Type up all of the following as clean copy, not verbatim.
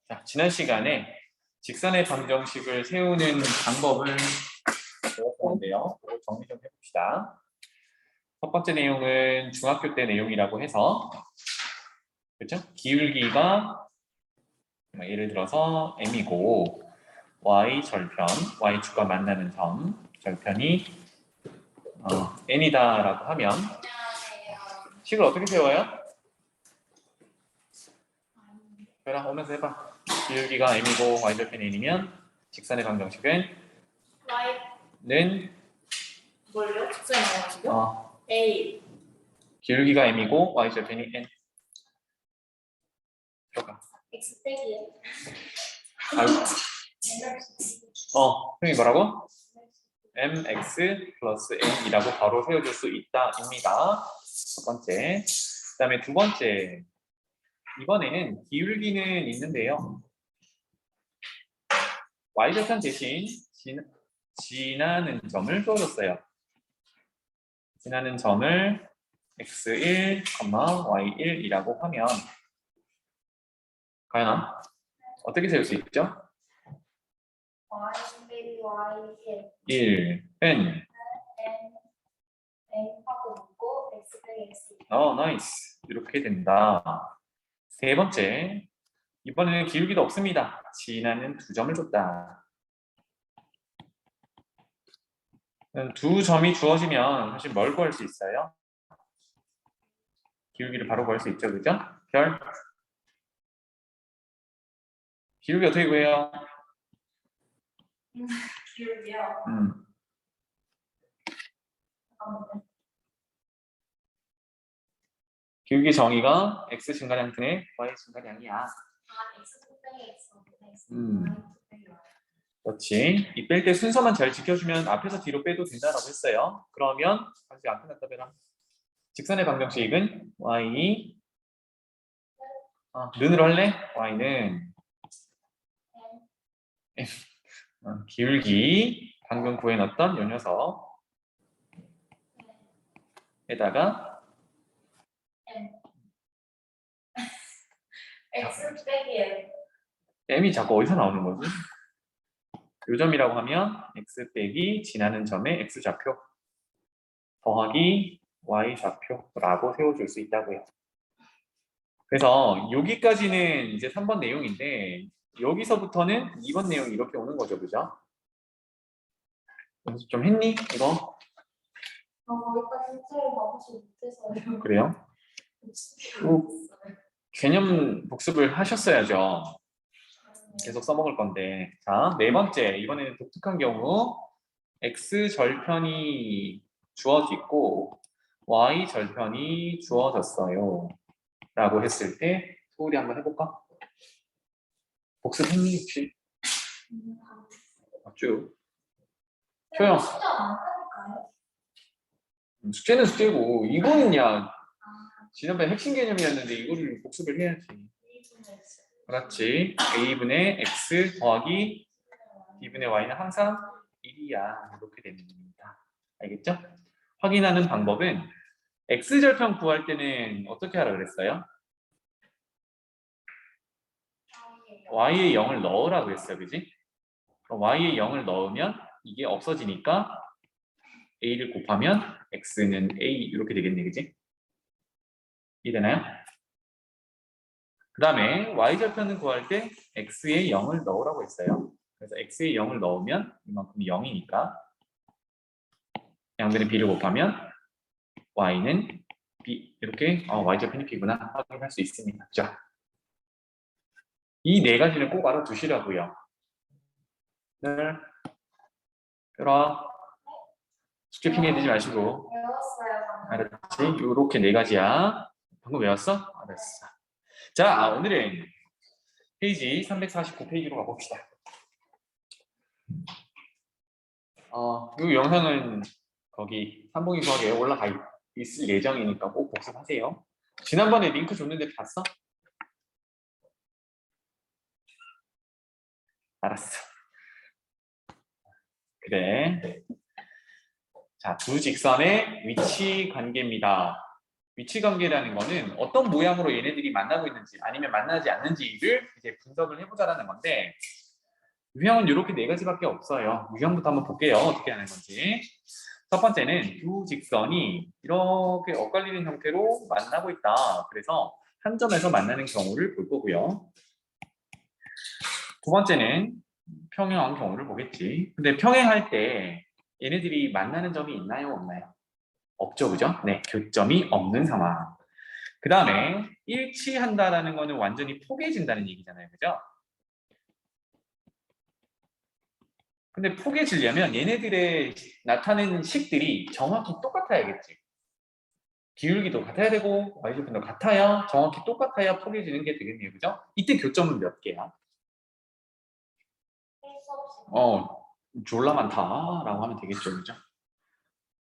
자, 지난 시간에 직선의 방정식을 세우는 방법을 배웠는데요. 이거 정리 좀 해봅시다. 첫 번째 내용은 중학교 때 내용이라고 해서, 그렇죠? 기울기가 예를 들어서 m이고 y 절편, y축과 만나는 점 절편이 n이다라고 하면 식을 어떻게 세워요? 그래, 오면서 해봐. 기울기가 m이고 y절편이 n이면 직선의 방정식은 는 뭘요? 직선의 방정식이요? A. 기울기가 m이고 y절편이 n. 들어가. X 빼기에. 아이고. 형이 뭐라고? mx 플러스 n이라고 바로 세워줄 수 있다입니다. 첫 번째. 그 다음에 두 번째. 이번에는 기울기는 있는데요. y절편 대신 지나는 점을 써줬어요. 지나는 점을 x1, y1이라고 하면 과연 어떻게 세울 수 있죠? Y 빼기 Y 1은 N 하고 묶고 X 빼기 X. 나이스. 이렇게 된다. 세 번째. 이번에는 기울기도 없습니다. 지나는 두 점을 줬다. 두 점이 주어지면 사실 뭘 구할 수 있어요? 기울기를 바로 구할 수 있죠, 그죠? 별. 기울기 어떻게 구해요? 기울기요. 기울기 정의가 x 증가량분의 y 증가량이야. X 빼기 X. 그렇지. 이 뺄 때 순서만 잘 지켜주면 앞에서 뒤로 빼도 된다라고 했어요. 그러면 다시 안 끝났다 빼라. 직선의 방정식은 y 는으로 할래? y는 기울기 방금 구해놨던 요 녀석에다가 X 빼기 M. m이 자꾸 어디서 나오는 거지? 요점이라고 하면 x 빼기 지나는 점의 x 좌표 더하기 y 좌표라고 세워줄 수 있다고요. 그래서 여기까지는 이제 3번 내용인데 여기서부터는 2번 내용이 이렇게 오는 거죠, 그죠? 연습 좀 했니? 이거? 거기까지 실제로 가보지 못해서요. 그래요? 개념 복습을 하셨어야죠. 계속 써먹을 건데. 자, 네 번째. 이번에는 독특한 경우 x 절편이 주어지고 y 절편이 주어졌어요. 라고 했을 때 소울이 한번 해볼까? 복습했니 혹시? 쭉. 효영. 숙제는 숙제고 이거는 지난번에 핵심 개념이었는데 이거를 복습을 해야지. 그렇지. a분의 x 더하기 b분의 y는 항상 1이야. 이렇게 됩니다. 알겠죠? 확인하는 방법은 x절편 구할 때는 어떻게 하라 그랬어요? y에 0을 넣으라고 했어요. 그지? 그럼 y에 0을 넣으면 이게 없어지니까 a를 곱하면 x는 a 이렇게 되겠네. 그지? 이해되나요? 그 다음에 y절편을 구할 때 x에 0을 넣으라고 했어요. 그래서 x에 0을 넣으면 이만큼이 0이니까 양변에 b를 곱하면 y는 b 이렇게 y절편이 b구나 확인할 수 있습니다. 자, 이 네 가지를 꼭 알아두시라고요. 네. 들어. 숙제 핑계 대지 마시고. 외웠어요. 알았지? 요렇게 네 가지야. 방금 외웠어? 알았어. 자, 오늘은 페이지 349페이지로 가봅시다. 이 영상은 거기 삼봉이 수학에 올라가 있을 예정이니까 꼭 복습하세요. 지난번에 링크 줬는데 봤어? 알았어. 그래. 자, 두 직선의 위치 관계입니다. 위치 관계라는 거는 어떤 모양으로 얘네들이 만나고 있는지 아니면 만나지 않는지를 이제 분석을 해보자라는 건데 유형은 이렇게 네 가지밖에 없어요. 유형부터 한번 볼게요. 어떻게 하는 건지. 첫 번째는 두 직선이 이렇게 엇갈리는 형태로 만나고 있다. 그래서 한 점에서 만나는 경우를 볼 거고요. 두 번째는 평행한 경우를 보겠지. 근데 평행할 때 얘네들이 만나는 점이 있나요? 없나요? 없죠, 그죠? 네, 교점이 없는 상황. 그 다음에 일치한다라는 거는 완전히 포개진다는 얘기잖아요, 그죠? 근데 포개지려면 얘네들의 나타내는 식들이 정확히 똑같아야겠지. 기울기도 같아야 되고 y좌표도 같아야 정확히 똑같아야 포개지는 게 되겠네요, 그죠? 이때 교점은 몇 개야? 수 없이. 졸라 많다라고 하면 되겠죠, 그죠?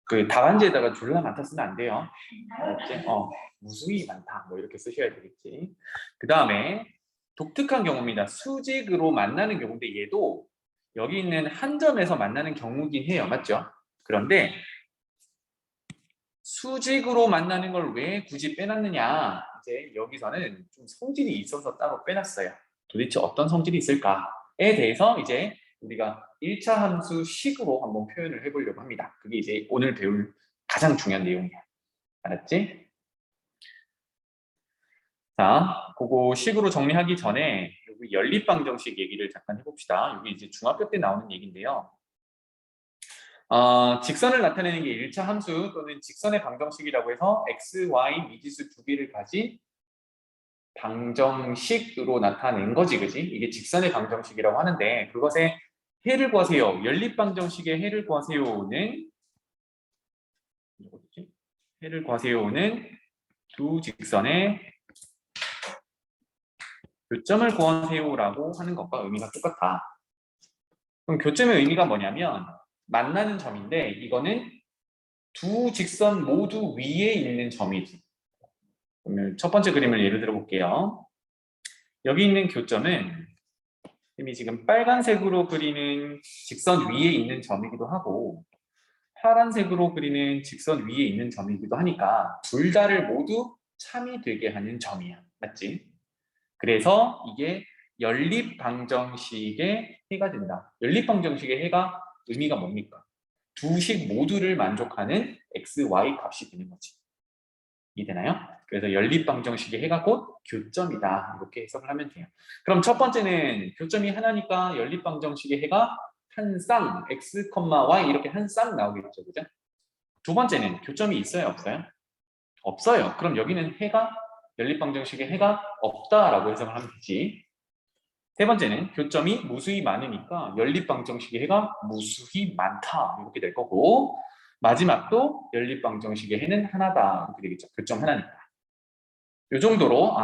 그 답안지에다가 졸라 많다 쓰면 안 돼요. 알았지? 무수히 많다 뭐 이렇게 쓰셔야 되겠지. 그 다음에 독특한 경우입니다. 수직으로 만나는 경우인데 얘도 여기 있는 한 점에서 만나는 경우긴 해요, 맞죠? 그런데 수직으로 만나는 걸 왜 굳이 빼놨느냐? 이제 여기서는 좀 성질이 있어서 따로 빼놨어요. 도대체 어떤 성질이 있을까에 대해서 이제 우리가 1차 함수 식으로 한번 표현을 해보려고 합니다. 그게 이제 오늘 배울 가장 중요한 내용이야. 알았지? 자, 그거 식으로 정리하기 전에 여기 연립방정식 얘기를 잠깐 해봅시다. 여기 이제 중학교 때 나오는 얘기인데요. 직선을 나타내는 게 1차 함수 또는 직선의 방정식이라고 해서 x, y 미지수 두 개를 가진 방정식으로 나타낸 거지, 그지? 이게 직선의 방정식이라고 하는데 그것의 해를 구하세요. 연립방정식의 해를 구하세요는 어디지? 해를 구하세요는 두 직선의 교점을 구하세요라고 하는 것과 의미가 똑같아. 그럼 교점의 의미가 뭐냐면 만나는 점인데 이거는 두 직선 모두 위에 있는 점이지. 그러면 첫 번째 그림을 예를 들어 볼게요. 여기 있는 교점은 이미 지금 빨간색으로 그리는 직선 위에 있는 점이기도 하고 파란색으로 그리는 직선 위에 있는 점이기도 하니까 둘 다를 모두 참이 되게 하는 점이야. 맞지? 그래서 이게 연립방정식의 해가 된다. 연립방정식의 해가 의미가 뭡니까? 두 식 모두를 만족하는 x, y 값이 되는 거지. 이해되나요? 그래서 연립방정식의 해가 곧 교점이다. 이렇게 해석을 하면 돼요. 그럼 첫 번째는 교점이 하나니까 연립방정식의 해가 한 쌍, x, y 이렇게 한 쌍 나오겠죠. 그죠? 두 번째는 교점이 있어요? 없어요? 없어요. 그럼 여기는 해가 연립방정식의 해가 없다라고 해석을 하면 되지. 세 번째는 교점이 무수히 많으니까 연립방정식의 해가 무수히 많다 이렇게 될 거고 마지막도 연립방정식의 해는 하나다 이렇게 되겠죠. 교점 하나니까. 이 정도로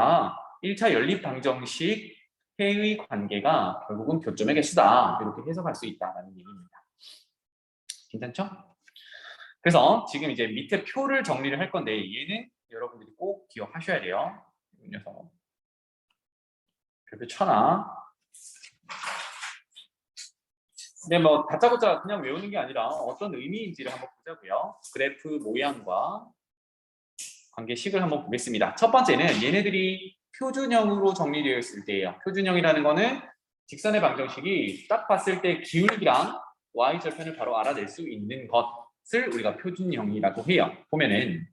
1차 연립방정식 해의 관계가 결국은 교점의 개수다 이렇게 해석할 수 있다는 얘기입니다. 괜찮죠? 그래서 지금 이제 밑에 표를 정리를 할 건데 얘는 여러분들이 꼭 기억하셔야 돼요. 이 녀석. 별표 쳐놔. 근데 뭐 다짜고짜 그냥 외우는 게 아니라 어떤 의미인지를 한번 보자고요. 그래프 모양과 관계식을 한번 보겠습니다. 첫 번째는 얘네들이 표준형으로 정리되어 있을 때예요. 표준형이라는 거는 직선의 방정식이 딱 봤을 때 기울기랑 y절편을 바로 알아낼 수 있는 것을 우리가 표준형이라고 해요. 보면은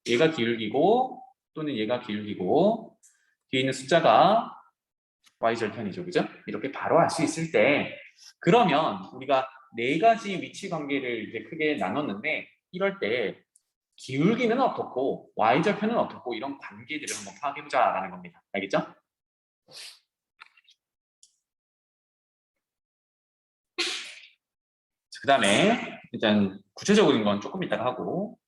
얘가 기울기고 또는 얘가 기울기고 뒤에 있는 숫자가 y절편이죠. 그죠? 이렇게 바로 알 수 있을 때 그러면 우리가 네 가지 위치 관계를 이제 크게 나눴는데 이럴 때 기울기는 어떻고 y절편은 어떻고 이런 관계들을 한번 파악해보자라는 겁니다. 알겠죠? 그 다음에 일단 구체적인 건 조금 이따가 하고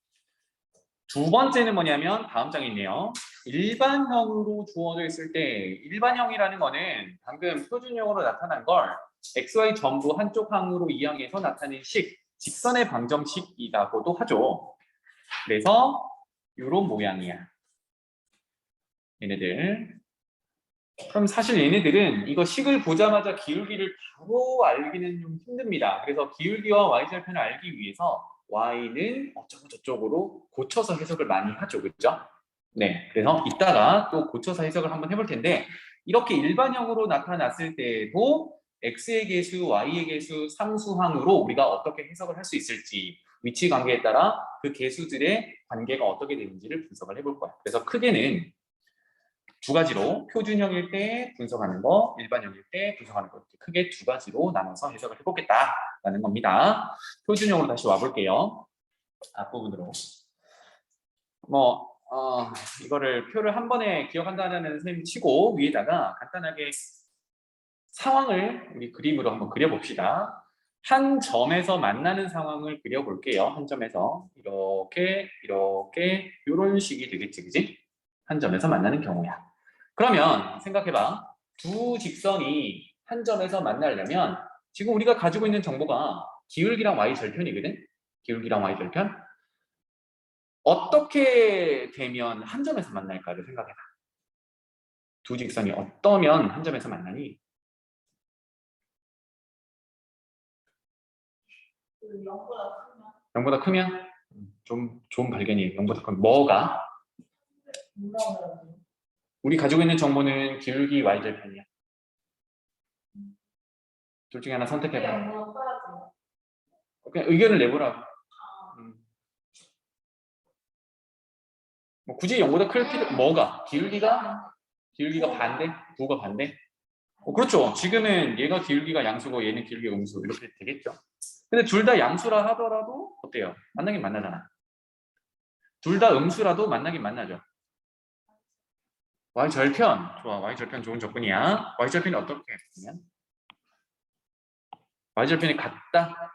두 번째는 뭐냐면 다음 장에 있네요. 일반형으로 주어져 있을 때 일반형이라는 거는 방금 표준형으로 나타난 걸 xy 전부 한쪽 항으로 이항해서 나타낸 식, 직선의 방정식이라고도 하죠. 그래서 이런 모양이야. 얘네들. 그럼 사실 얘네들은 이거 식을 보자마자 기울기를 바로 알기는 좀 힘듭니다. 그래서 기울기와 y절편을 알기 위해서 y는 어쩌고 저쩌고로 고쳐서 해석을 많이 하죠. 그죠? 네, 그래서 이따가 또 고쳐서 해석을 한번 해볼 텐데 이렇게 일반형으로 나타났을 때에도 x의 개수, y의 개수, 상수항으로 우리가 어떻게 해석을 할 수 있을지 위치 관계에 따라 그 개수들의 관계가 어떻게 되는지를 분석을 해볼 거야. 그래서 크게는 두 가지로 표준형일 때 분석하는 거, 일반형일 때 분석하는 거 이렇게 크게 두 가지로 나눠서 해석을 해보겠다라는 겁니다. 표준형으로 다시 와볼게요. 앞부분으로. 이거를 표를 한 번에 기억한다는 셈 치고 위에다가 간단하게 상황을 우리 그림으로 한번 그려봅시다. 한 점에서 만나는 상황을 그려볼게요. 한 점에서 이렇게 이런 식이 되겠지, 그지? 한 점에서 만나는 경우야. 그러면 생각해봐. 두 직선이 한 점에서 만나려면 지금 우리가 가지고 있는 정보가 기울기랑 y절편이거든? 기울기랑 y절편. 어떻게 되면 한 점에서 만날까를 생각해봐. 두 직선이 어떠면 한 점에서 만나니? 0보다 크면? 좀 좋은 발견이에요. 0보다 크면 뭐가? 우리 가지고 있는 정보는 기울기 y절편이야. 둘 중에 하나 선택해봐. 그냥 의견을 내보라고. 뭐 굳이 0보다 클 필요 뭐가? 기울기가 반대? 부가 반대? 그렇죠. 지금은 얘가 기울기가 양수고 얘는 기울기가 음수 이렇게 되겠죠. 근데 둘 다 양수라 하더라도 어때요? 만나긴 만나잖아. 둘 다 음수라도 만나긴 만나죠. y절편. 좋아. y절편 좋은 접근이야. y절편이 어떻게 보면 y절편이 같다.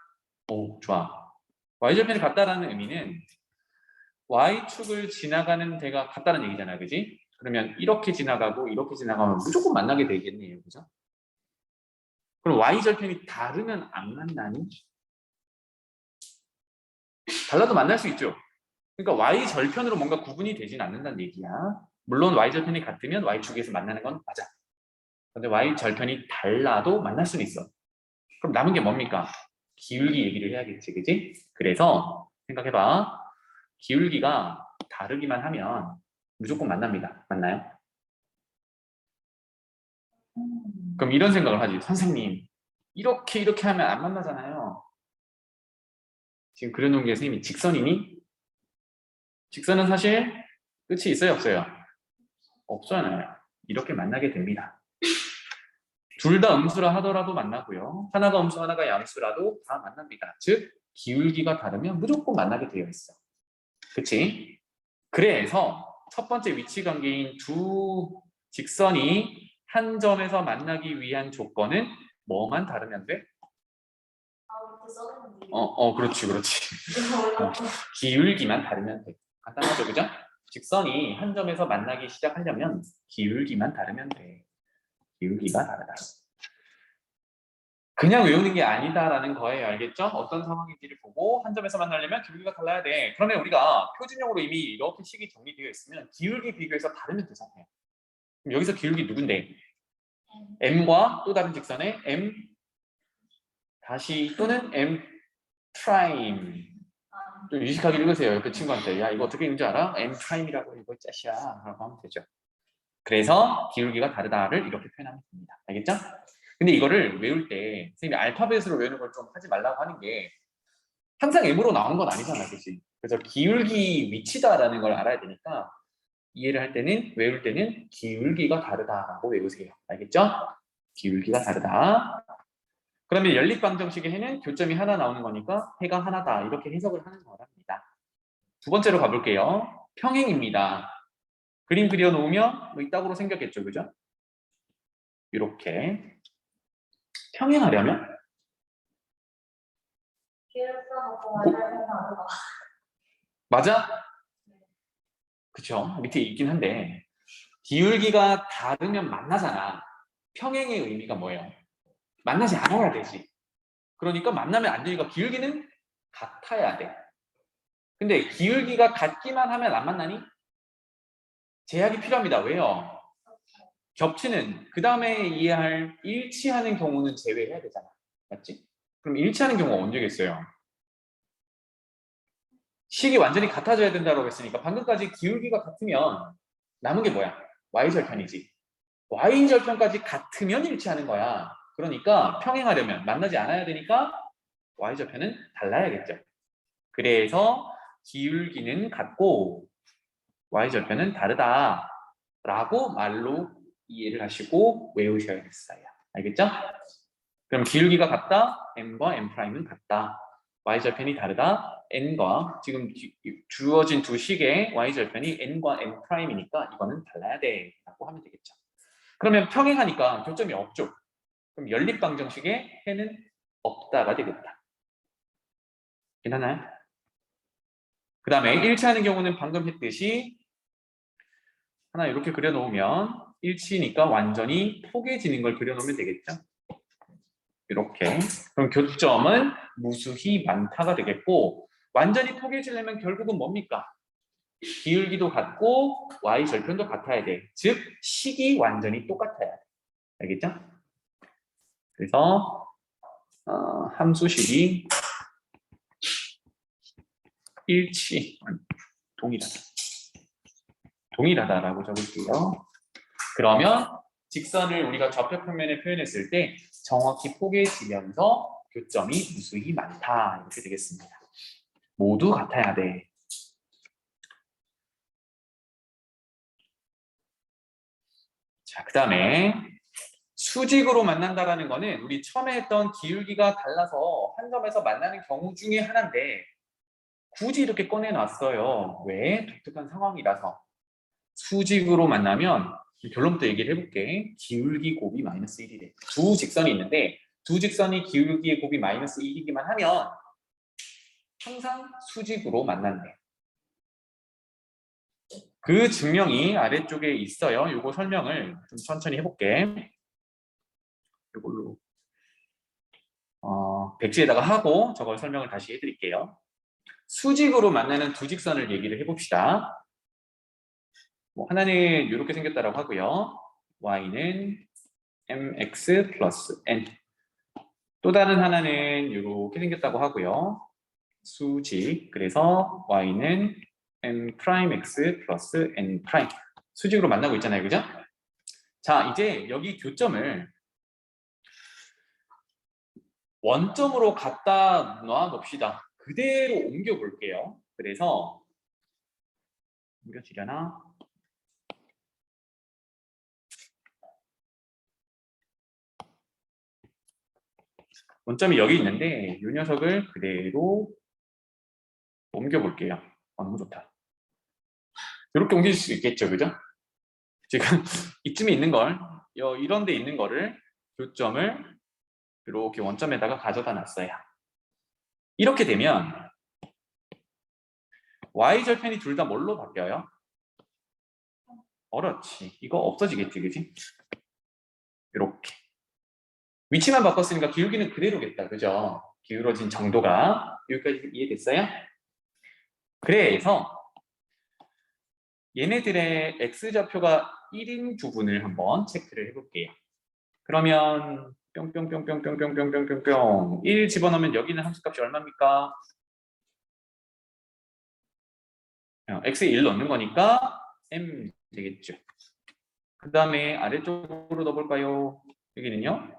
오, 좋아. y절편이 같다라는 의미는 y축을 지나가는 데가 같다는 얘기잖아. 그지? 그러면 이렇게 지나가고 이렇게 지나가면 무조건 만나게 되겠네요. 그죠? 그럼 y절편이 다르면 안 만나니? 달라도 만날 수 있죠. 그러니까 y절편으로 뭔가 구분이 되진 않는다는 얘기야. 물론 y절편이 같으면 y축에서 만나는 건 맞아. 근데 y절편이 달라도 만날 수는 있어. 그럼 남은 게 뭡니까? 기울기 얘기를 해야겠지, 그지? 그래서 생각해봐. 기울기가 다르기만 하면 무조건 만납니다. 맞나요? 그럼 이런 생각을 하지. 선생님, 이렇게 하면 안 만나잖아요. 지금 그려놓은 게 선생님이 직선이니? 직선은 사실 끝이 있어요, 없어요? 없잖아요. 이렇게 만나게 됩니다. 둘 다 음수라 하더라도 만나고요. 하나가 음수, 하나가 양수라도 다 만납니다. 즉, 기울기가 다르면 무조건 만나게 되어 있어. 그치? 그래서 첫 번째 위치 관계인 두 직선이 한 점에서 만나기 위한 조건은 뭐만 다르면 돼? 그렇지. 기울기만 다르면 돼. 간단하죠, 그죠? 직선이 한 점에서 만나기 시작하려면 기울기만 다르면 돼. 기울기가 다르다. 그냥 외우는 게 아니다라는 거예요. 알겠죠? 어떤 상황인지를 보고 한 점에서 만나려면 기울기가 달라야 돼. 그러면 우리가 표준형으로 이미 이렇게 식이 정리되어 있으면 기울기 비교해서 다르면 되잖아요. 그럼 여기서 기울기 누군데? m과 또 다른 직선의 m 다시 또는 m 프라임. 좀 유식하게 읽으세요. 옆에 친구한테. 야, 이거 어떻게 읽는지 알아? m 프라임이라고 이거 짜시야. 라고 하면 되죠. 그래서 기울기가 다르다를 이렇게 표현하면 됩니다. 알겠죠? 근데 이거를 외울 때 선생님이 알파벳으로 외우는 걸 좀 하지 말라고 하는 게 항상 m으로 나오는 건 아니잖아. 그치? 그래서 기울기 위치다라는 걸 알아야 되니까 이해를 할 때는 외울 때는 기울기가 다르다라고 외우세요. 알겠죠? 기울기가 다르다. 그러면 연립방정식의 해는 교점이 하나 나오는 거니까 해가 하나다. 이렇게 해석을 하는 거랍니다. 두 번째로 가볼게요. 평행입니다. 그림 그려놓으면 뭐 이따구로 생겼겠죠. 그죠? 이렇게 평행하려면 맞아? 그쵸? 밑에 있긴 한데 기울기가 다르면 만나잖아. 평행의 의미가 뭐예요? 만나지 않아야 되지. 그러니까 만나면 안 되니까 기울기는 같아야 돼. 근데 기울기가 같기만 하면 안 만나니? 제약이 필요합니다. 왜요? 겹치는 그 다음에 이해할 일치하는 경우는 제외해야 되잖아. 맞지? 그럼 일치하는 경우가 언제겠어요? 식이 완전히 같아져야 된다고 했으니까 방금까지 기울기가 같으면 남은 게 뭐야? y절편이지. y절편까지 같으면 일치하는 거야. 그러니까 평행하려면 만나지 않아야 되니까 y절편은 달라야겠죠. 그래서 기울기는 같고 y절편은 다르다 라고 말로 이해를 하시고 외우셔야겠어요. 알겠죠? 그럼 기울기가 같다, m과 m'은 같다. y절편이 다르다, n과 지금 주어진 두 식의 y절편이 n과 m'이니까 이거는 달라야 돼 라고 하면 되겠죠. 그러면 평행하니까 교점이 없죠. 그럼 연립방정식에 해는 없다가 되겠다. 괜찮나요? 그 다음에 일치하는 경우는 방금 했듯이 하나 이렇게 그려놓으면 일치니까 완전히 포개지는 걸 그려놓으면 되겠죠. 이렇게. 그럼 교점은 무수히 많다가 되겠고 완전히 포개지려면 결국은 뭡니까? 기울기도 같고 y절편도 같아야 돼. 즉 식이 완전히 똑같아야 돼. 알겠죠? 그래서 함수식이 일치, 동일하다라고 적을게요. 그러면 직선을 우리가 좌표평면에 표현했을 때 정확히 포개지면서 교점이 무수히 많다 이렇게 되겠습니다. 모두 같아야 돼. 자, 그 다음에 수직으로 만난다라는 거는 우리 처음에 했던 기울기가 달라서 한 점에서 만나는 경우 중에 하나인데 굳이 이렇게 꺼내놨어요. 왜? 독특한 상황이라서. 수직으로 만나면 결론부터 얘기를 해볼게. 기울기 곱이 마이너스 1이래. 두 직선이 있는데 두 직선이 기울기의 곱이 마이너스 1이기만 하면 항상 수직으로 만난대. 그 증명이 아래쪽에 있어요. 요거 설명을 좀 천천히 해볼게. 이걸로 백지에다가 하고 저걸 설명을 다시 해드릴게요. 수직으로 만나는 두 직선을 얘기를 해봅시다. 하나는 이렇게 생겼다라고 하고요. y는 mx 플러스 n. 또 다른 하나는 이렇게 생겼다고 하고요. 수직. 그래서 y는 m'x 플러스 n'. 수직으로 만나고 있잖아요. 그죠? 자, 이제 여기 교점을 원점으로 갖다 놔 봅시다. 그대로 옮겨 볼게요. 그래서 옮겨지려나? 원점이 여기 있는데 이 녀석을 그대로 옮겨 볼게요. 너무 좋다. 이렇게 옮길 수 있겠죠, 그죠? 지금 이쯤에 있는 걸, 이런 데 있는 거를 교점을 이렇게 원점에다가 가져다 놨어요. 이렇게 되면 y절편이 둘 다 뭘로 바뀌어요? 그렇지. 이거 없어지겠지, 그지? 이렇게. 위치만 바꿨으니까 기울기는 그대로겠다, 그죠? 기울어진 정도가 여기까지 이해됐어요? 그래서 얘네들의 x좌표가 1인 부분을 한번 체크를 해볼게요. 그러면 뿅뿅뿅뿅뿅뿅뿅뿅뿅 1 집어넣으면 여기는 함수값이 얼마입니까? x에 1 넣는 거니까 m 되겠죠. 그 다음에 아래쪽으로 넣어볼까요? 여기는요?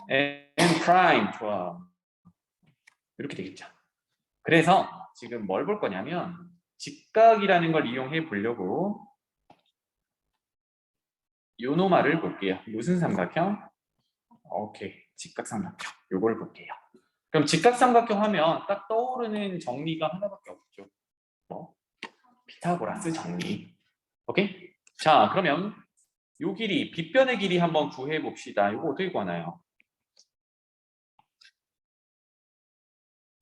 m' 좋아. 이렇게 되겠죠. 그래서 지금 뭘 볼 거냐면 직각이라는 걸 이용해 보려고 요 노말을 볼게요. 무슨 삼각형? 오케이, 직각삼각형. 요걸 볼게요. 그럼 직각삼각형 하면 딱 떠오르는 정리가 하나밖에 없죠. 피타고라스 정리. 오케이? 자, 그러면 요 길이, 빗변의 길이 한번 구해 봅시다. 이거 어떻게 구하나요?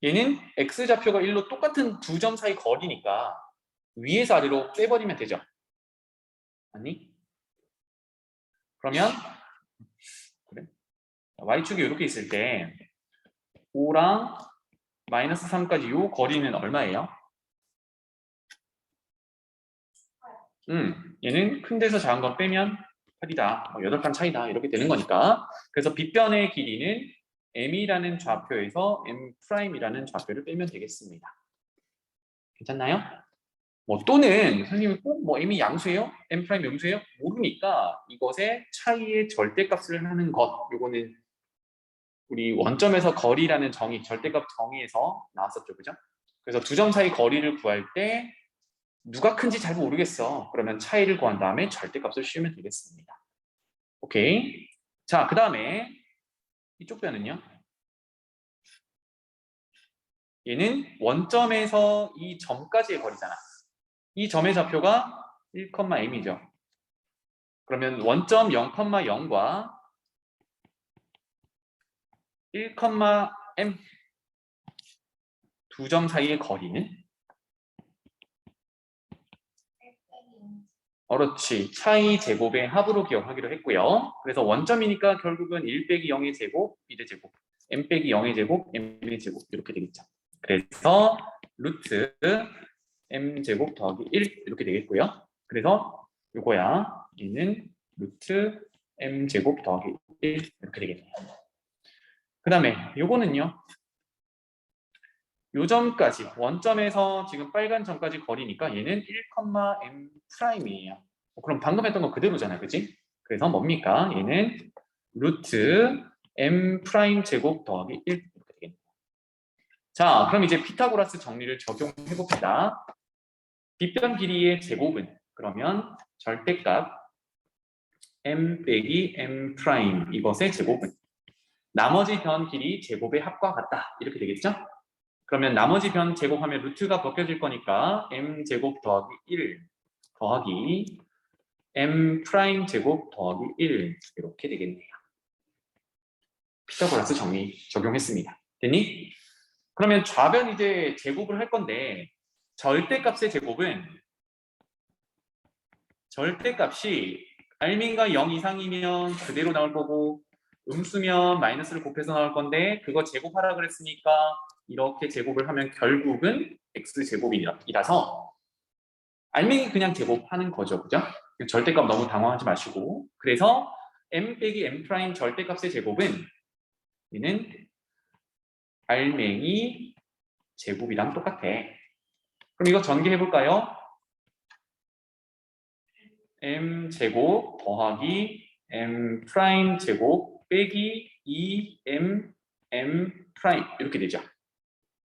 얘는 x좌표가 1로 똑같은 두 점 사이 거리니까 위에서 아래로 빼버리면 되죠. 아니? 그러면 그래. y축이 이렇게 있을 때 5랑 마이너스 3까지 이 거리는 얼마예요? 얘는 큰 데서 작은 건 빼면 8이다. 8칸 차이다. 이렇게 되는 거니까. 그래서 빗변의 길이는 m이라는 좌표에서 m'이라는 좌표를 빼면 되겠습니다. 괜찮나요? 뭐 또는 선생님이 꼭 뭐 m이 양수예요? m' 음수예요? 모르니까 이것의 차이의 절대값을 하는 것. 요거는 우리 원점에서 거리라는 정의, 절대값 정의에서 나왔었죠. 그죠? 그래서 두 점 사이 거리를 구할 때 누가 큰지 잘 모르겠어. 그러면 차이를 구한 다음에 절대값을 씌우면 되겠습니다. 오케이. 자, 그 다음에 이쪽 변은요. 얘는 원점에서 이 점까지의 거리잖아. 이 점의 좌표가 1,m이죠. 그러면 원점 0,0과 1,m 두 점 사이의 거리는 그렇지. 차이 제곱의 합으로 기억하기로 했고요. 그래서 원점이니까 결국은 1 빼기 0의 제곱, 1의 제곱, m 빼기 0의 제곱, m의 제곱 이렇게 되겠죠. 그래서 루트 m 제곱 더하기 1 이렇게 되겠고요. 그래서 요거야. 얘는 루트 m 제곱 더하기 1 이렇게 되겠네요. 그 다음에 요거는요. 요 점까지 원점에서 지금 빨간 점까지 거리니까 얘는 1,m'이에요. 그럼 방금 했던 거 그대로잖아요. 그치? 그래서 뭡니까? 얘는 루트 m' 제곱 더하기 1 이렇게 되겠네요. 자, 그럼 이제 피타고라스 정리를 적용해 봅시다. 빗변 길이의 제곱은 그러면 절대값 m 빼기 m' 이것의 제곱은 나머지 변 길이 제곱의 합과 같다. 이렇게 되겠죠? 그러면 나머지 변 제곱하면 루트가 벗겨질 거니까 m 제곱 더하기 1 더하기 m' 제곱 더하기 1 이렇게 되겠네요. 피타고라스 정리 적용했습니다. 됐니? 그러면 좌변 이제 제곱을 할 건데 절대값의 제곱은 절대값이 알민과 0 이상이면 그대로 나올 거고 음수면 마이너스를 곱해서 나올 건데 그거 제곱하라 그랬으니까 이렇게 제곱을 하면 결국은 x제곱이라서 알맹이 그냥 제곱하는 거죠. 그죠? 절대값 너무 당황하지 마시고 그래서 m 빼기 m' 절대값의 제곱은 얘는 알맹이 제곱이랑 똑같아. 그럼 이거 전개해 볼까요? m 제곱 더하기 m' 제곱 빼기 2m 이렇게 되죠.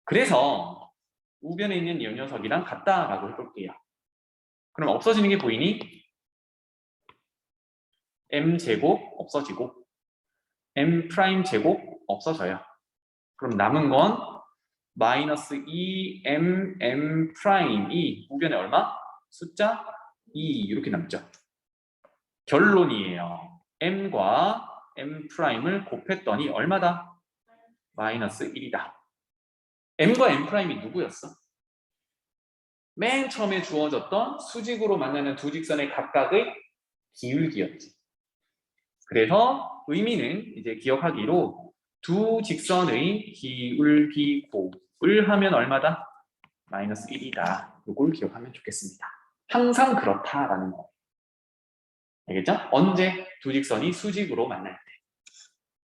그래서 우변에 있는 이 녀석이랑 같다라고 해볼게요. 그럼 없어지는 게 보이니? m 제곱 없어지고 m' 제곱 없어져요. 그럼 남은 건 마이너스 2m'i 우변에 얼마? 숫자 2 이렇게 남죠. 결론이에요. m과 m'을 곱했더니 얼마다? 마이너스 1이다. m과 m'이 누구였어? 맨 처음에 주어졌던 수직으로 만나는 두 직선의 각각의 기울기였지. 그래서 의미는 이제 기억하기로 두 직선의 기울기 곱을 하면 얼마다? 마이너스 1이다. 이걸 기억하면 좋겠습니다. 항상 그렇다라는 거. 알겠죠? 언제 두 직선이 수직으로 만날 때.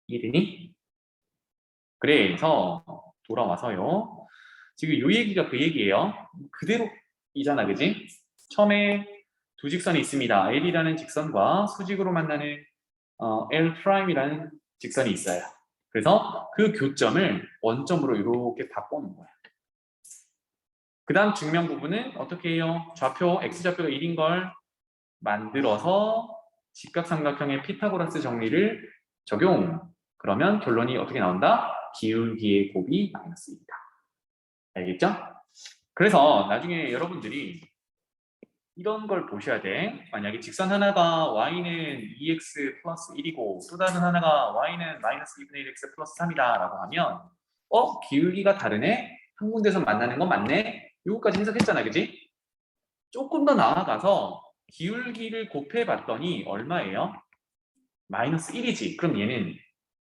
이해되니? 그래서 돌아와서요. 지금 이 얘기가 그 얘기예요. 그대로이잖아, 그지? 처음에 두 직선이 있습니다. L이라는 직선과 수직으로 만나는 L'이라는 직선이 있어요. 그래서 그 교점을 원점으로 이렇게 바꿔놓은 거야. 그 다음 증명 부분은 어떻게 해요? 좌표, X좌표가 1인 걸 만들어서 직각삼각형의 피타고라스 정리를 적용. 그러면 결론이 어떻게 나온다? 기울기의 곱이 마이너스 1이다. 알겠죠? 그래서 나중에 여러분들이 이런 걸 보셔야 돼. 만약에 직선 하나가 y는 2x 플러스 1이고 또 다른 하나가 y는 마이너스 2분의 1x 플러스 3이다 라고 하면 기울기가 다르네? 한 군데서 만나는 건 맞네? 요거까지 해석했잖아, 그지? 조금 더 나아가서 기울기를 곱해봤더니 얼마예요? 마이너스 1이지. 그럼 얘는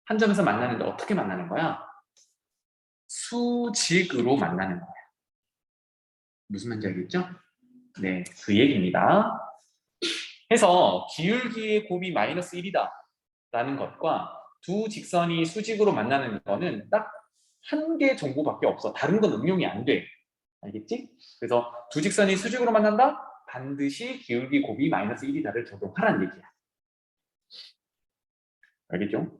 한 점에서 만나는데 어떻게 만나는 거야? 수직으로 만나는 거야. 무슨 말인지 알겠죠? 네, 그 얘기입니다. 해서 기울기의 곱이 마이너스 1이다 라는 것과 두 직선이 수직으로 만나는 거는 딱 한 개 정보밖에 없어. 다른 건 응용이 안 돼. 알겠지? 그래서 두 직선이 수직으로 만난다? 반드시 기울기 곱이 마이너스 1이다를 적용하라는 얘기야. 알겠죠?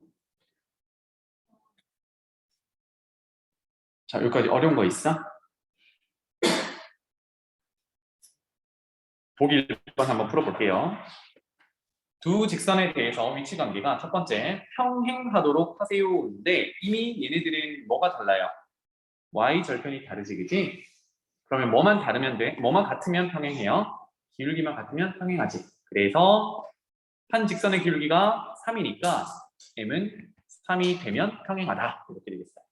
자, 여기까지 어려운 거 있어? 보기 1번 한번 풀어볼게요. 두 직선에 대해서 위치 관계가 첫 번째, 평행하도록 하세요인데 이미 얘네들은 뭐가 달라요? y 절편이 다르지, 그지? 그러면 뭐만 다르면 돼? 뭐만 같으면 평행해요? 기울기만 같으면 평행하지. 그래서 한 직선의 기울기가 3이니까 m은 3이 되면 평행하다. 이렇게 되겠어요.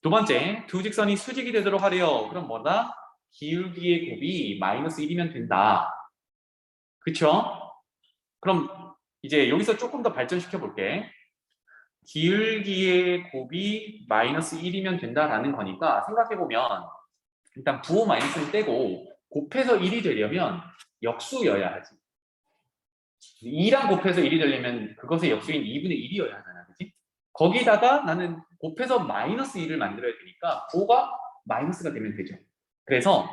두 번째, 두 직선이 수직이 되도록 하래요. 그럼 뭐다? 기울기의 곱이 마이너스 1이면 된다. 그쵸? 그럼 이제 여기서 조금 더 발전시켜 볼게. 기울기의 곱이 마이너스 1이면 된다라는 거니까 생각해보면 일단 부호 마이너스는 떼고 곱해서 1이 되려면 역수여야 하지. 2랑 곱해서 1이 되려면 그것의 역수인 2분의 1이어야 하잖아. 그치? 거기다가 나는 곱해서 마이너스 1을 만들어야 되니까 부호가 마이너스가 되면 되죠. 그래서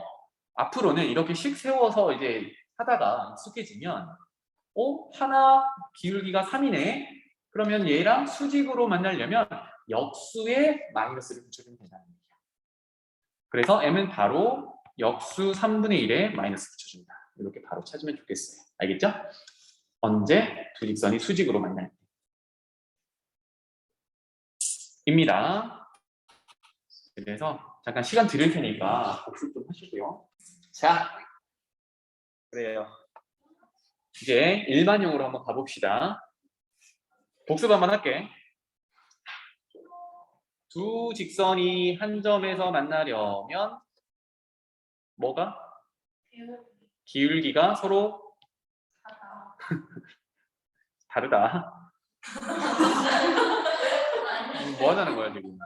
앞으로는 이렇게 식 세워서 이제 하다가 익숙해지면 하나 기울기가 3이네. 그러면 얘랑 수직으로 만나려면 역수에 마이너스를 붙여주면 된다는 얘기야. 그래서 m은 바로 역수 3분의 1에 마이너스 붙여준다. 이렇게 바로 찾으면 좋겠어요. 알겠죠? 언제? 두 직선이 수직으로 만날 때. 입니다. 그래서 잠깐 시간 드릴 테니까 복습 좀 하시고요. 자, 그래요. 이제 일반형으로 한번 가봅시다. 복습 한번 할게. 두 직선이 한 점에서 만나려면 뭐가? 기울기가 서로 다르다. 뭐 하자는 거야 지금?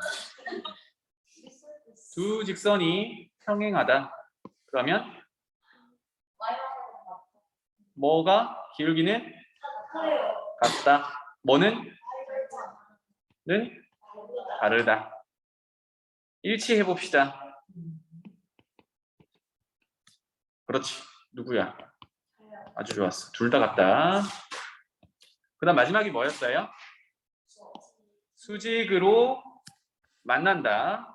두 직선이 평행하다. 그러면 뭐가? 기울기는 같다. 뭐는? 는 다르다. 일치해 봅시다. 그렇지. 누구야? 아주 좋았어. 둘 다 같다. 그 다음 마지막이 뭐였어요? 수직으로 만난다.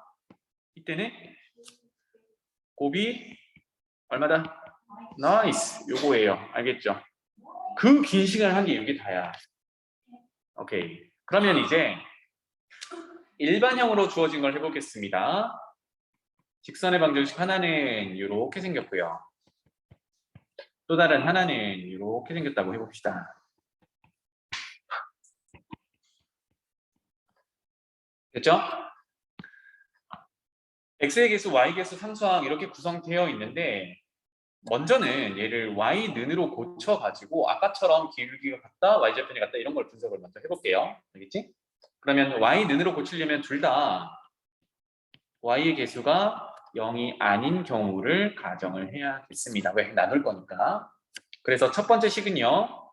이때는 곱이 얼마다? 나이스. 요거예요. 알겠죠? 그 긴 시간을 한 게 이게 다야. 오케이. 그러면 이제 일반형으로 주어진 걸 해보겠습니다. 직선의 방정식 하나는 이렇게 생겼고요. 또 다른 하나는 이렇게 생겼다고 해봅시다. 됐죠? x의 개수, y 개수, 상수항 이렇게 구성되어 있는데 먼저는 얘를 y는으로 고쳐가지고 아까처럼 기울기가 같다, y절편이 같다 이런 걸 분석을 먼저 해볼게요. 알겠지? 그러면 y는으로 고치려면 둘 다 y의 개수가 0이 아닌 경우를 가정을 해야겠습니다. 왜? 나눌 거니까. 그래서 첫 번째 식은요.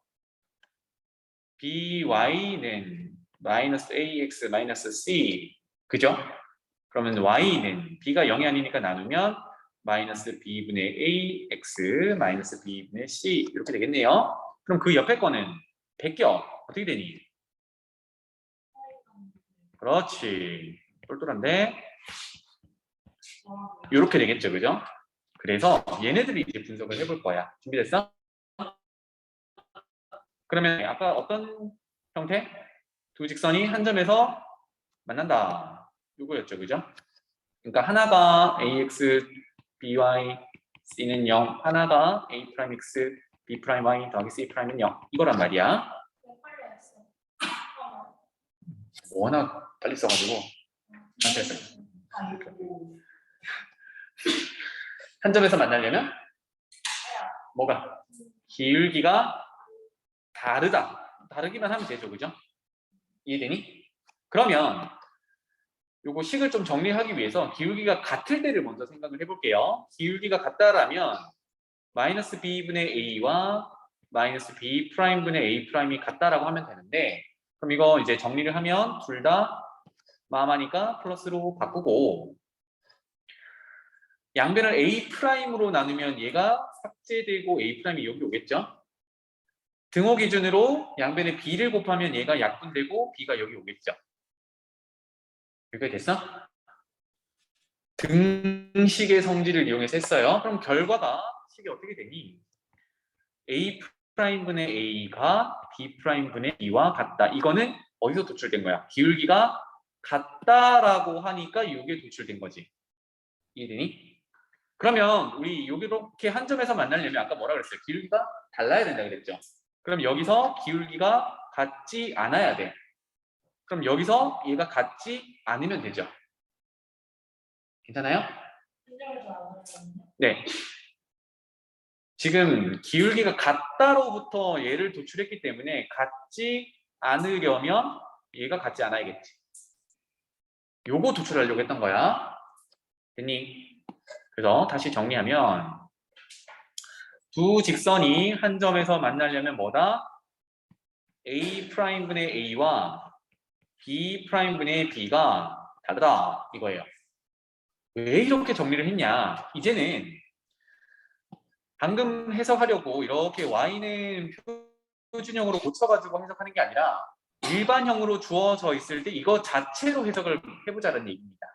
by는 마이너스 ax 마이너스 c 그죠? 그러면 y는 b가 0이 아니니까 나누면 마이너스 b분의 ax 마이너스 b분의 c 이렇게 되겠네요. 그럼 그 옆에 거는 베껴 어떻게 되니? 그렇지. 똘똘한데 이렇게 되겠죠, 그죠? 그래서 얘네들이 이제 분석을 해볼 거야. 준비됐어? 그러면 아까 어떤 형태? 두 직선이 한 점에서 만난다. 이거였죠, 그죠? 그러니까 하나가 ax, by, c는 0, 하나가 a'x, b'y 더하기 c'는 0. 이거란 말이야. 워낙 빨리 써가지고 안 됐어요. 한 점에서 만나려면 뭐가? 기울기가 다르다. 다르기만 하면 되죠, 그죠? 이해되니? 그러면 요거 식을 좀 정리하기 위해서 기울기가 같을 때를 먼저 생각을 해볼게요. 기울기가 같다라면 마이너스 b분의 a와 마이너스 b 프라임 분의 a 프라임이 같다라고 하면 되는데, 그럼 이거 이제 정리를 하면 둘 다 마마니까 플러스로 바꾸고, 양변을 a 프라임으로 나누면 얘가 삭제되고 a 프라임이 여기 오겠죠? 등호 기준으로 양변에 b를 곱하면 얘가 약분되고 b가 여기 오겠죠? 여기까지 됐어? 등식의 성질을 이용해서 했어요. 그럼 결과가 식이 어떻게 되니? a 프라임 분의 a가 b 프라임 분의 b와 같다. 이거는 어디서 도출된 거야? 기울기가 같다라고 하니까 이게 도출된 거지. 이해되니? 그러면 우리 이렇게 한 점에서 만나려면 아까 뭐라 그랬어요? 기울기가 달라야 된다 그랬죠? 그럼 여기서 기울기가 같지 않아야 돼. 그럼 여기서 얘가 같지 않으면 되죠. 괜찮아요? 네. 지금 기울기가 같다로부터 얘를 도출했기 때문에 같지 않으려면 얘가 같지 않아야겠지. 요거 도출하려고 했던 거야. 됐니? 그래서 다시 정리하면 두 직선이 한 점에서 만나려면 뭐다? a 프라임 분의 a와 b 프라임 분의 b가 다르다 이거예요. 왜 이렇게 정리를 했냐? 이제는 방금 해석하려고 이렇게 y는 표준형으로 고쳐가지고 해석하는 게 아니라 일반형으로 주어져 있을 때 이거 자체로 해석을 해보자는 얘기입니다.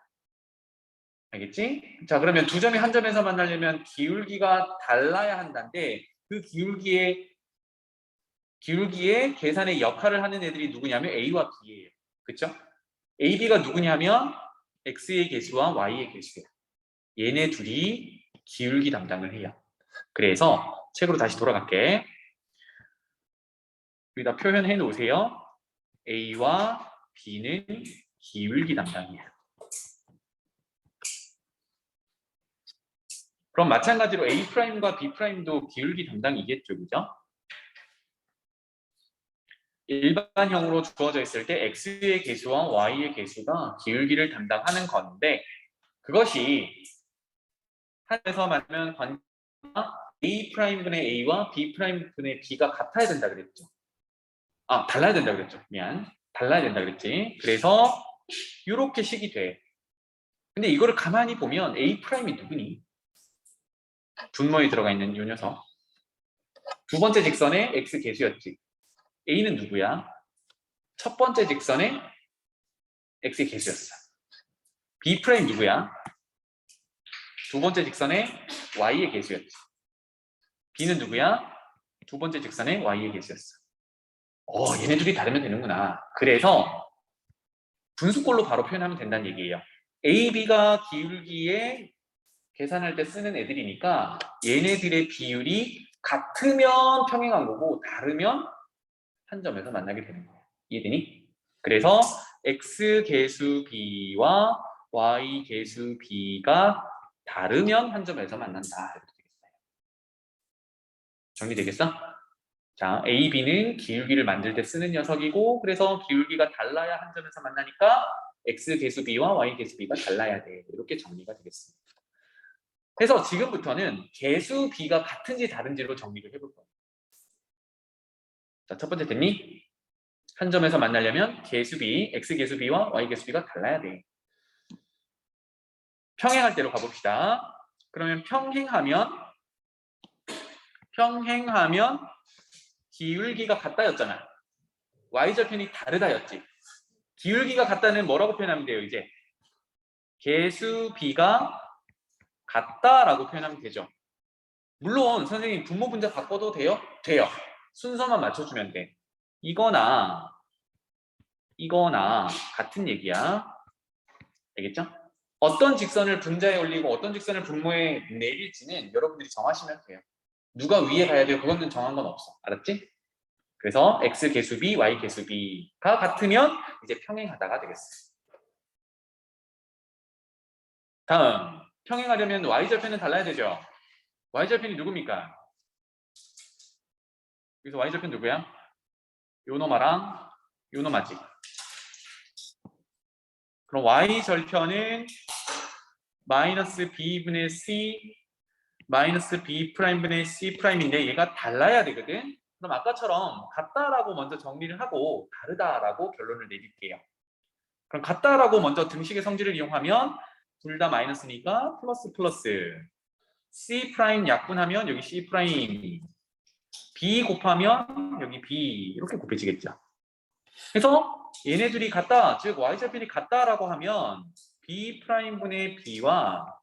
알겠지? 자, 그러면 두 점이 한 점에서 만나려면 기울기가 달라야 한다는데 그 기울기의 계산의 역할을 하는 애들이 누구냐면 A와 B예요. 그쵸? A, B가 누구냐면 X의 개수와 Y의 개수예요. 얘네 둘이 기울기 담당을 해요. 그래서 책으로 다시 돌아갈게. 여기다 표현해 놓으세요. A와 B는 기울기 담당이에요. 그럼 마찬가지로 A'과 B'도 기울기 담당이겠죠, 그죠? 일반형으로 주어져 있을 때 X의 개수와 Y의 개수가 기울기를 담당하는 건데 그것이 한에서 만나면 관계가 A'분의 A와 B'분의 B가 같아야 된다 그랬죠. 아, 달라야 된다 그랬죠. 미안. 달라야 된다 그랬지. 그래서 이렇게 식이 돼. 근데 이거를 가만히 보면 A'이 누구니? 분모에 들어가 있는 이 녀석. 두 번째 직선의 X 개수였지. A는 누구야? 첫 번째 직선의 X의 개수였어. B 프라임 누구야? 두 번째 직선의 Y의 개수였지. B는 누구야? 두 번째 직선의 Y의 개수였어. 얘네 둘이 다르면 되는구나. 그래서 분수꼴로 바로 표현하면 된다는 얘기예요. A, B가 기울기에 계산할 때 쓰는 애들이니까 얘네들의 비율이 같으면 평행한 거고 다르면 한 점에서 만나게 되는 거예요. 이해되니? 그래서 X 개수 B와 Y 개수 B가 다르면 한 점에서 만난다. 이렇게 되겠어요. 정리되겠어? 자, A, B는 기울기를 만들 때 쓰는 녀석이고 그래서 기울기가 달라야 한 점에서 만나니까 X 개수 B와 Y 개수 B가 달라야 돼. 이렇게 정리가 되겠습니다. 그래서 지금부터는 개수 B가 같은지 다른지로 정리를 해볼 거예요. 자, 첫 번째 됐니? 한 점에서 만나려면 개수 B, X 개수 B와 Y 개수 B가 달라야 돼. 평행할 때로 가봅시다. 그러면 평행하면 기울기가 같다였잖아. Y절편이 다르다였지. 기울기가 같다는 뭐라고 표현하면 돼요, 이제? 개수 B가 같다라고 표현하면 되죠. 물론 선생님 분모 분자 바꿔도 돼요? 돼요. 순서만 맞춰주면 돼. 이거나 같은 얘기야. 알겠죠? 어떤 직선을 분자에 올리고 어떤 직선을 분모에 내릴지는 여러분들이 정하시면 돼요. 누가 위에 가야 돼요? 그거는 정한 건 없어. 알았지? 그래서 X 개수 B, Y 개수 B가 같으면 이제 평행하다가 되겠어요. 다음, 평행하려면 Y절편은 달라야 되죠? Y절편이 누굽니까? 여기서 Y절편 누구야? 요놈아랑 요놈아지. 그럼 Y절편은 마이너스 B분의 C 마이너스 B 프라임분의 C 프라임인데 얘가 달라야 되거든. 그럼 아까처럼 같다라고 먼저 정리를 하고 다르다라고 결론을 내릴게요. 그럼 같다라고 먼저 등식의 성질을 이용하면 둘 다 마이너스니까 플러스 플러스 C 프라임 약분하면 여기 C 프라임 B 곱하면 여기 B 이렇게 곱해지겠죠. 그래서 얘네들이 같다, 즉 y절편이 같다라고 하면 B 프라임 분의 B와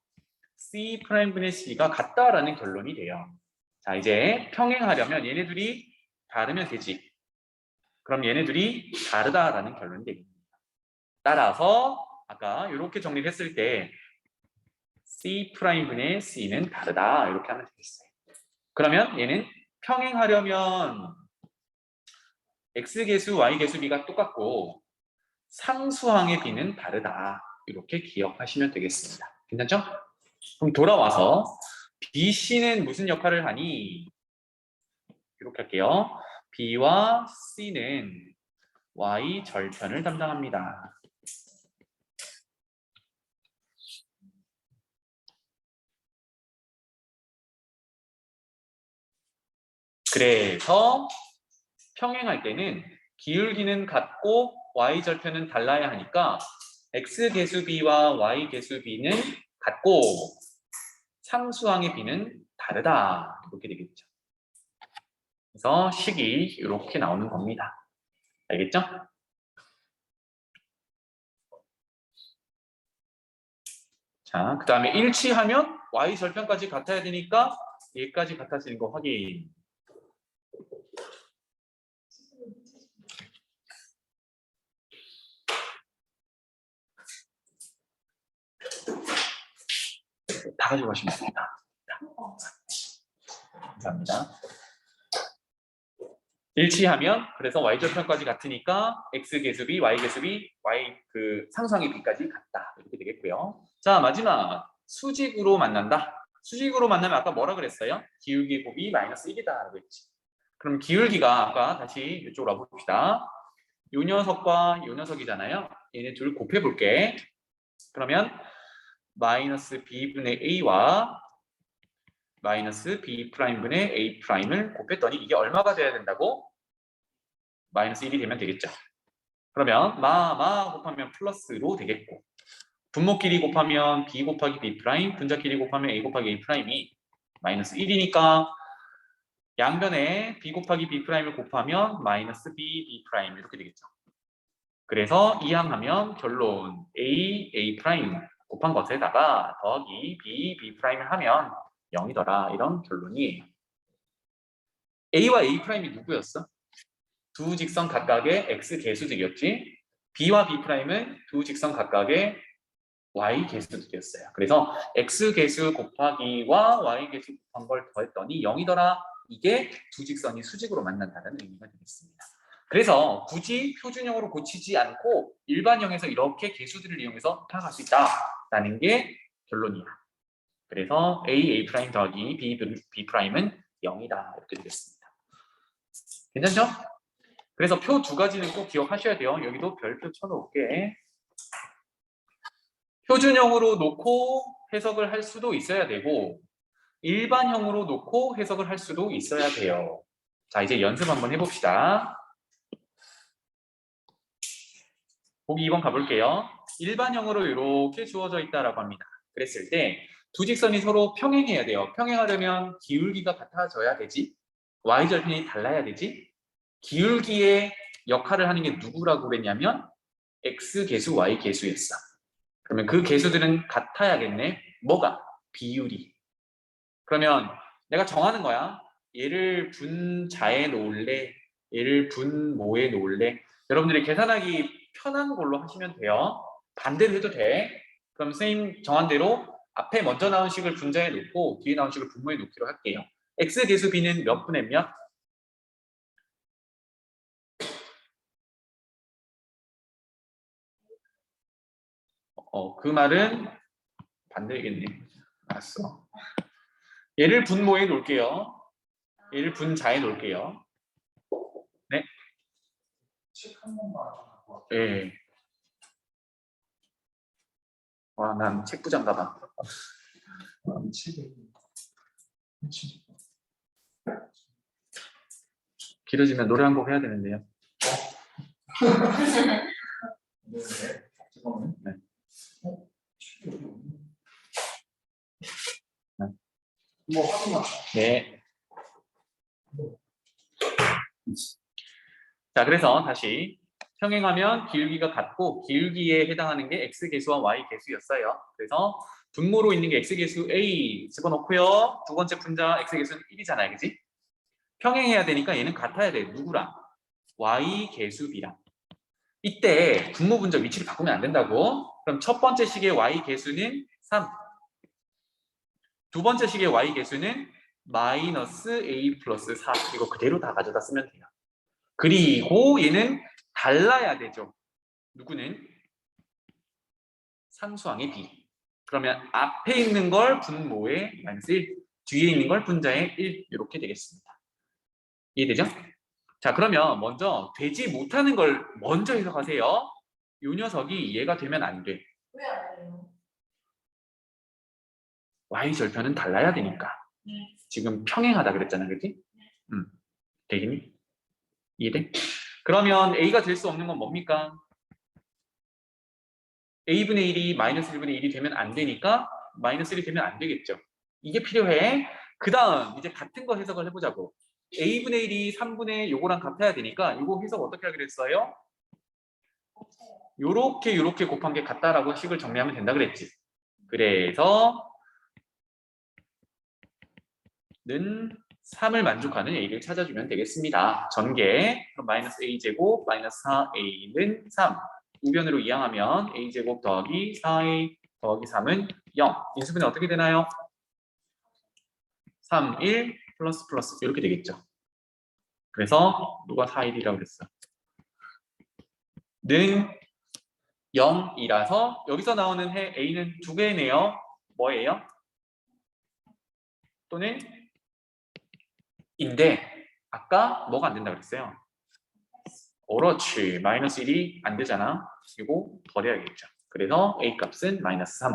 C 프라임 분의 C가 같다라는 결론이 돼요. 자, 이제 평행하려면 얘네들이 다르면 되지. 그럼 얘네들이 다르다라는 결론이 되겠습니다. 따라서 아까 이렇게 정리를 했을 때 C 프라임 분의 C는 다르다 이렇게 하면 되겠어요. 그러면 얘는 평행하려면 X계수, Y계수 B가 똑같고 상수항의 B는 다르다 이렇게 기억하시면 되겠습니다. 괜찮죠? 그럼 돌아와서 BC는 무슨 역할을 하니? 이렇게 할게요. B와 C는 Y 절편을 담당합니다. 그래서 평행할 때는 기울기는 같고 Y 절편은 달라야 하니까 X 계수 B와 Y 계수 B는 같고 상수항의 B는 다르다 이렇게 되겠죠. 그래서 식이 이렇게 나오는 겁니다. 알겠죠? 자, 그 다음에 일치하면 Y 절편까지 같아야 되니까 얘까지 같아지는 거 확인. 다 가져가시면 됩니다. 감사합니다. 일치하면 그래서 y절편까지 같으니까 x 계수비, y 계수비, y 그 상수항의 b까지 같다 이렇게 되겠고요. 자, 마지막 수직으로 만난다. 수직으로 만나면 아까 뭐라 그랬어요? 기울기 곱이 마이너스 1이다라고 했지. 그럼 기울기가 아까 다시 이쪽으로 와봅시다. 요 녀석과 요 녀석이잖아요. 얘네 둘 곱해 볼게. 그러면 마이너스 b분의 a와 마이너스 b 프라임분의 a 프라임을 곱했더니 이게 얼마가 돼야 된다고? 마이너스 1이 되면 되겠죠. 그러면 마 곱하면 플러스로 되겠고 분모끼리 곱하면 b 곱하기 b 프라임, 분자끼리 곱하면 a 곱하기 a 프라임이 마이너스 1이니까 양변에 b 곱하기 b 프라임을 곱하면 마이너스 b 프라임 이렇게 되겠죠. 그래서 이항하면 결론 a 프라임 곱한 것에다가 더하기 b 프라임을 하면 0이더라 이런 결론이에요. a와 a 프라임이 누구였어? 두 직선 각각의 x 계수들이었지. b와 b 프라임은 두 직선 각각의 y 계수들이었어요. 그래서 x 계수 곱하기와 y 계수 곱한 걸 더했더니 0이더라. 이게 두 직선이 수직으로 만난다는 의미가 되겠습니다. 그래서 굳이 표준형으로 고치지 않고 일반형에서 이렇게 계수들을 이용해서 파악할 수 있다라는 게 결론이야. 그래서 a 프라임 더하기 b 프라임은 0이다 이렇게 되겠습니다. 괜찮죠? 그래서 표 두 가지는 꼭 기억하셔야 돼요. 여기도 별표 쳐놓을게. 표준형으로 놓고 해석을 할 수도 있어야 되고 일반형으로 놓고 해석을 할 수도 있어야 돼요. 자, 이제 연습 한번 해봅시다. 보기 2번 가볼게요. 일반형으로 이렇게 주어져 있다라고 합니다. 그랬을 때 두 직선이 서로 평행해야 돼요. 평행하려면 기울기가 같아져야 되지. y절편이 달라야 되지. 기울기의 역할을 하는 게 누구라고 그랬냐면 x 계수, y 계수였어. 그러면 그 계수들은 같아야겠네. 뭐가? 비율이. 그러면 내가 정하는 거야. 얘를 분자에 놓을래? 얘를 분모에 놓을래? 여러분들이 계산하기 편한 걸로 하시면 돼요. 반대로 해도 돼. 그럼 선생님 정한 대로 앞에 먼저 나온 식을 분자에 놓고 뒤에 나온 식을 분모에 놓기로 할게요. x 계수 b는 몇 분의 몇? 그 말은 반대겠네. 알았어. 얘를 분모에 놓을게요. 얘를 분자에 놓을게요. 네. 책 한 번만. 네. 와, 난 책부장가 봐. 책이. 길어지면 노래 한 곡 해야 되는데요. 네. 잠깐만요. 네. 책이 여기 없네. 네. 뭐 확인만. 네. 자, 그래서 다시 평행하면 기울기가 같고 기울기에 해당하는 게 x계수와 y계수였어요. 그래서 분모로 있는 게 x계수 a 집어넣고요. 두 번째 분자 x계수는 1이잖아요. 그지? 평행해야 되니까 얘는 같아야 돼. 누구랑? y계수 b랑. 이때 분모 분자 위치를 바꾸면 안 된다고. 그럼 첫 번째 식의 y계수는 3. 두 번째 식의 y계수는 마이너스 a 플러스 4. 이거 그대로 다 가져다 쓰면 돼요. 그리고 얘는 달라야 되죠. 누구는? 상수항의 b. 그러면 앞에 있는 걸 분모에 마이너스 1, 뒤에 있는 걸 분자에 1 이렇게 되겠습니다. 이해되죠? 자, 그러면 먼저 되지 못하는 걸 먼저 해석하세요. 이 녀석이 얘가 되면 안 돼. 왜 안 돼요? y절편은 달라야 되니까. 지금 평행하다 그랬잖아, 그렇지? 되겠니? 이해돼? 그러면 a가 될 수 없는 건 뭡니까? a분의 1이 마이너스 1분의 1이 되면 안 되니까 마이너스 1이 되면 안 되겠죠. 이게 필요해. 그 다음 이제 같은 거 해석을 해보자고. a분의 1이 3분의 요거랑 같아야 되니까 요거 해석 어떻게 하기로 했어요? 요렇게 곱한 게 같다라고 식을 정리하면 된다 그랬지. 그래서 는 3을 만족하는 a를 찾아주면 되겠습니다. 전개 그럼 마이너스 a제곱 마이너스 4a는 3. 우변으로 이항하면 a제곱 더하기 4a 더하기 3은 0. 인수분해 어떻게 되나요? 3, 1 플러스 플러스 이렇게 되겠죠. 그래서 누가 4, 1이라고 그랬어? 는 0이라서 여기서 나오는 a는 두 개네요. 뭐예요? 또는 인데 아까 뭐가 안 된다 그랬어요? 그렇지. 마이너스 1이 안 되잖아. 이거 버려야겠죠. 그래서 a 값은 마이너스 3.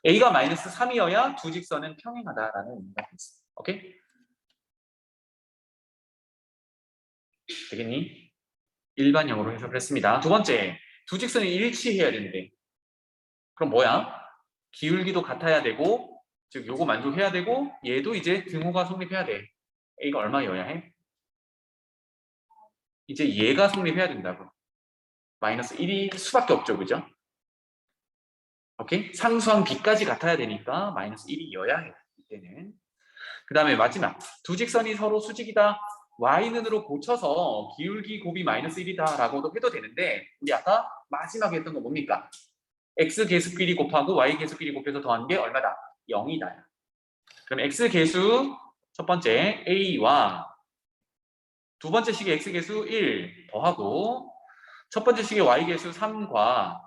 a가 마이너스 3이어야 두 직선은 평행하다라는 의미가 있습니다. 오케이? 되겠니? 일반형으로 해석을 했습니다. 두 번째, 두 직선이 일치해야 되는데 그럼 뭐야? 기울기도 같아야 되고 즉 요거 만족해야 되고 얘도 이제 등호가 성립해야 돼. a가 얼마여야 해? 이제 얘가 성립해야 된다고. 마이너스 1이 수밖에 없죠. 그죠? 오케이? 상수항 b까지 같아야 되니까 마이너스 1이어야 해요. 이때는. 그 다음에 마지막. 두 직선이 서로 수직이다. y는으로 고쳐서 기울기 곱이 마이너스 1이다 라고도 해도 되는데 우리 아까 마지막에 했던 거 뭡니까? x 계수끼리 곱하고 y 계수끼리 곱해서 더한 게 얼마다? 0이다. 그럼 x 계수 첫 번째 a와 두 번째 식의 x 계수 1 더하고 첫 번째 식의 y 계수 3과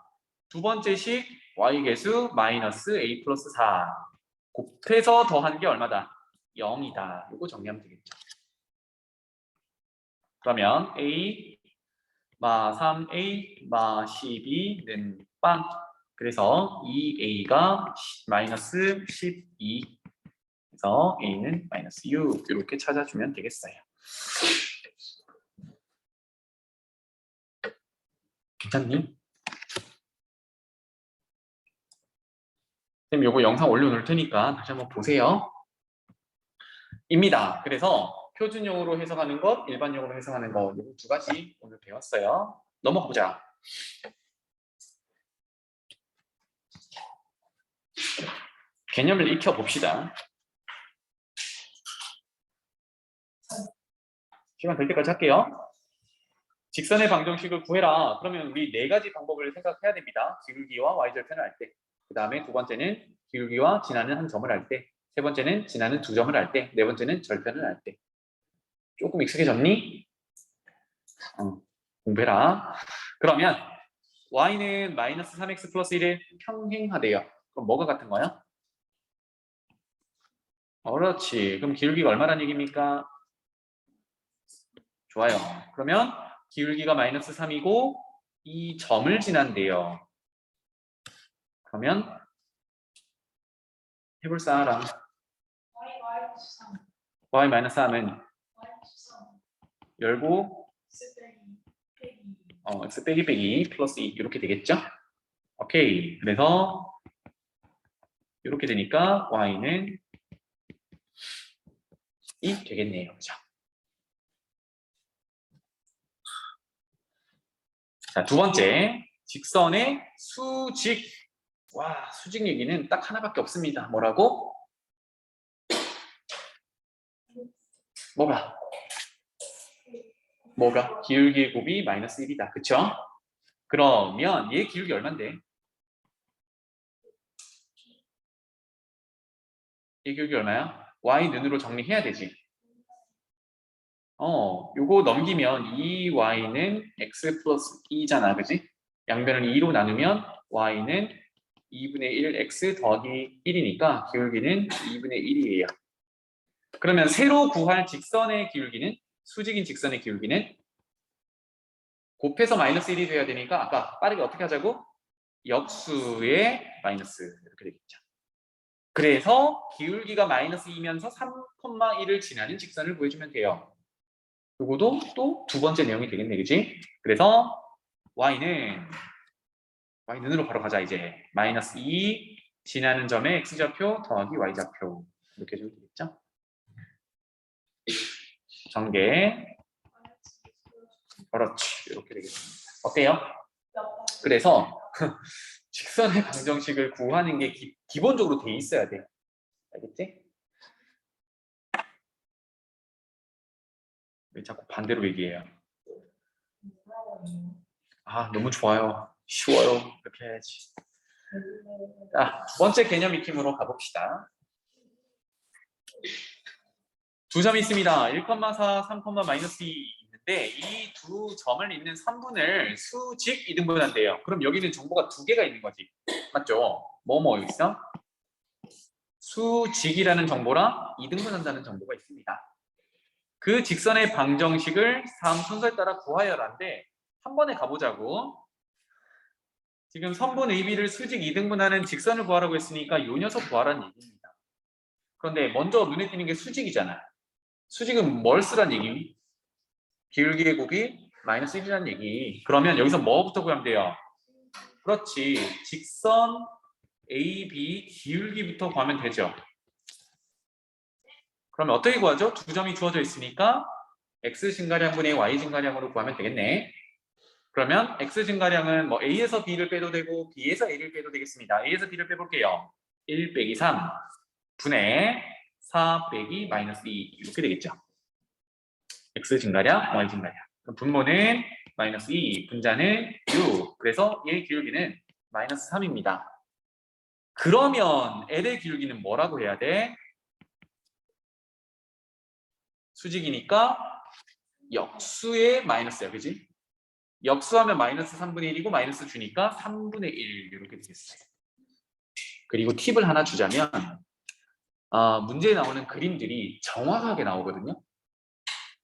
두 번째 식 y 계수 마이너스 a 플러스 4 곱해서 더한 게 얼마다? 0이다. 이거 정리하면 되겠죠. 그러면 a 마 3a 마 12는 빵. 그래서 2a가 마이너스 12 그래서 a는 마이너스 6 이렇게 찾아주면 되겠어요. 괜찮니? 선생님 요거 영상 올려놓을 테니까 다시 한번 보세요. 입니다. 그래서 표준용으로 해석하는 것, 일반용으로 해석하는 것, 이 두 가지 오늘 배웠어요. 넘어가 보자. 개념을 익혀봅시다. 시간 될 때까지 할게요. 직선의 방정식을 구해라. 그러면 우리 네 가지 방법을 생각해야 됩니다. 기울기와 y절편을 할 때. 그 다음에 두 번째는 기울기와 지나는 한 점을 할 때. 세 번째는 지나는 두 점을 할 때. 네 번째는 절편을 할 때. 조금 익숙해졌니? 공부해라. 그러면 y는 마이너스 3x 플러스 1에 평행하대요. 그럼 뭐가 같은 거야? 그렇지. 그럼 기울기가 얼마란 얘기입니까? 좋아요. 그러면 기울기가 마이너스 3이고 이 점을 지난대요. 그러면 해볼 사람 y 마이너스 3. y 마이너스 3은 마이너스 3. 열고 x 빼기 빼기 플러스 2 이렇게 되겠죠? 오케이. 그래서 이렇게 되니까 y는 2 되겠네요. 그죠? 자, 두 번째. 직선의 수직. 와, 수직 얘기는 딱 하나밖에 없습니다. 뭐라고? 뭐가? 기울기의 곱이 마이너스 1이다. 그쵸? 그러면 얘 기울기 얼만데? 얘 기울기 얼마야? y 눈으로 정리해야 되지. 요거 넘기면 2y는 x 플러스 2잖아. 그지? 양변을 2로 나누면 y는 2분의 1 x 더하기 1이니까 기울기는 2분의 1이에요. 그러면 새로 구할 직선의 기울기는, 수직인 직선의 기울기는 곱해서 마이너스 1이 돼야 되니까 아까 빠르게 어떻게 하자고? 역수의 마이너스 이렇게 되겠죠. 그래서 기울기가 마이너스 2면서 3,1을 지나는 직선을 보여주면 돼요. 요거도 또 두 번째 내용이 되겠네, 그지? 그래서 y 눈으로 바로 가자 이제. 마이너스 2 지나는 점의 x좌표 더하기 y좌표 이렇게 해주면 되겠죠? 전개. 그렇지. 이렇게 되겠습니다. 어때요? 그래서 직선의 방정식을 구하는 게 기본적으로 돼 있어야 돼. 알겠지? 왜 자꾸 반대로 얘기해요? 아, 너무 좋아요. 쉬워요. 이렇게 해야지. 자, 두 번째 개념 익힘으로 가봅시다. 두 점이 있습니다. 1,4, 3,-2 있는데 이 두 점을 잇는 3분을 수직 이등분한대요. 그럼 여기는 정보가 두 개가 있는 거지. 맞죠? 뭐 있어? 수직이라는 정보랑 이등분한다는 정보가 있습니다. 그 직선의 방정식을 다음 순서에 따라 구하여라인데 한 번에 가보자고. 지금 선분 AB를 수직 이등분하는 직선을 구하라고 했으니까 요 녀석 구하라는 얘기입니다. 그런데 먼저 눈에 띄는 게 수직이잖아. 수직은 뭘 쓰란 얘기? 기울기의 곱이 마이너스 1이라는 얘기. 그러면 여기서 뭐부터 구하면 돼요? 그렇지. 직선 AB 기울기부터 구하면 되죠. 그러면 어떻게 구하죠? 두 점이 주어져 있으니까 x 증가량분의 y 증가량으로 구하면 되겠네. 그러면 x 증가량은 뭐 a에서 b를 빼도 되고 b에서 a를 빼도 되겠습니다. a에서 b를 빼볼게요. 1 빼기 3 분의 4 빼기 마이너스 2 이렇게 되겠죠. x 증가량, y 증가량. 그럼 분모는 마이너스 2, 분자는 6. 그래서 얘의 기울기는 마이너스 3입니다. 그러면 L의 기울기는 뭐라고 해야 돼? 수직이니까 역수의 마이너스야, 그지? 역수하면 마이너스 3분의 1이고 마이너스 주니까 3분의 1 이렇게 되겠어요. 그리고 팁을 하나 주자면 문제에 나오는 그림들이 정확하게 나오거든요.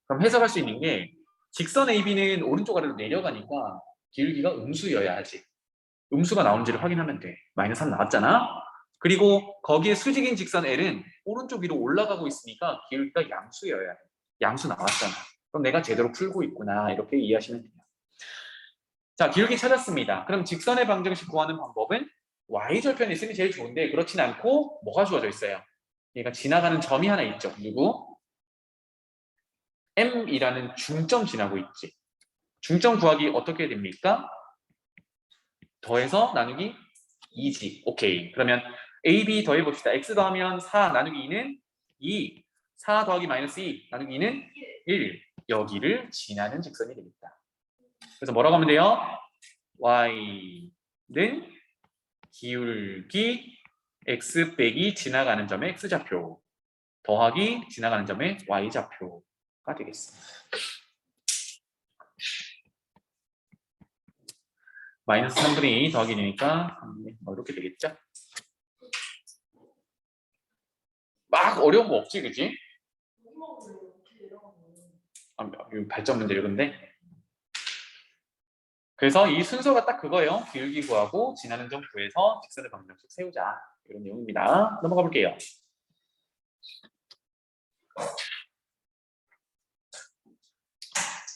그럼 해석할 수 있는 게 직선 AB는 오른쪽 아래로 내려가니까 기울기가 음수여야 하지. 음수가 나온지를 확인하면 돼. 마이너스 3 나왔잖아. 그리고 거기에 수직인 직선 L은 오른쪽 위로 올라가고 있으니까 기울기가 양수여야 해. 양수 나왔잖아. 그럼 내가 제대로 풀고 있구나. 이렇게 이해하시면 돼요. 자, 기울기 찾았습니다. 그럼 직선의 방정식 구하는 방법은 y절편이 있으면 제일 좋은데 그렇진 않고 뭐가 주어져 있어요? 얘가 지나가는 점이 하나 있죠. 누구? M이라는 중점 지나고 있지. 중점 구하기 어떻게 됩니까? 더해서 나누기 2지. 오케이. 그러면 AB 더해봅시다. x 더하면 4 나누기 2는 2. 4 더하기 마이너스 2 나누기 2는 1. 여기를 지나는 직선이 되겠다. 그래서 뭐라고 하면 돼요? y는 기울기 x 빼기 지나가는 점의 x좌표 더하기 지나가는 점의 y좌표가 되겠습니다. 마이너스 3분의 2 더하기 2니까 이렇게 되겠죠? 막 어려운 거 없지, 그지? 발전 문제 이건데. 그래서 이 순서가 딱 그거예요. 기울기 구하고 지나는 점 구해서 직선의 방정식 세우자. 이런 내용입니다. 넘어가 볼게요.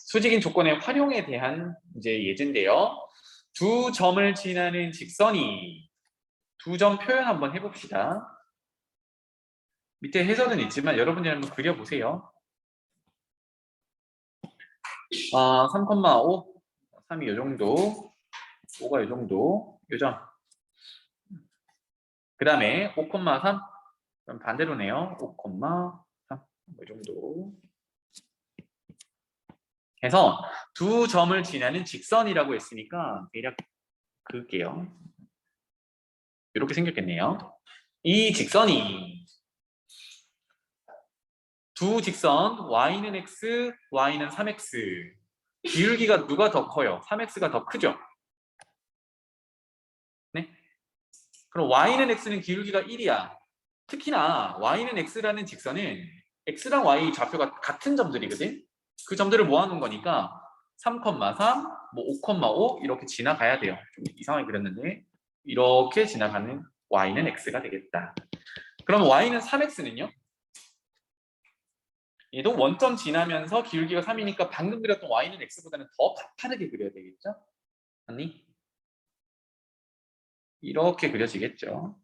수직인 조건의 활용에 대한 이제 예제인데요. 두 점을 지나는 직선이 두 점 표현 한번 해봅시다. 밑에 해설은 있지만 여러분이 한번 그려보세요. 3,5, 3이 이 정도, 5가 이 정도, 요점. 그 다음에 5,3, 그럼 반대로네요. 5,3, 이 정도. 해서 두 점을 지나는 직선이라고 했으니까 대략 그을게요. 이렇게 생겼겠네요. 이 직선이 두 직선 y는 x, y는 3x. 기울기가 누가 더 커요? 3x가 더 크죠? 네? 그럼 y는 x는 기울기가 1이야. 특히나 y는 x라는 직선은 x랑 y 좌표가 같은 점들이거든? 그 점들을 모아놓은 거니까 3,3, 뭐 5,5 이렇게 지나가야 돼요. 좀 이상하게 그렸는데 이렇게 지나가는 y는 x가 되겠다. 그럼 y는 3x는요? 얘도 원점 지나면서 기울기가 3이니까 방금 그렸던 y는 x보다는 더 가파르게 그려야 되겠죠? 아니? 이렇게 그려지겠죠.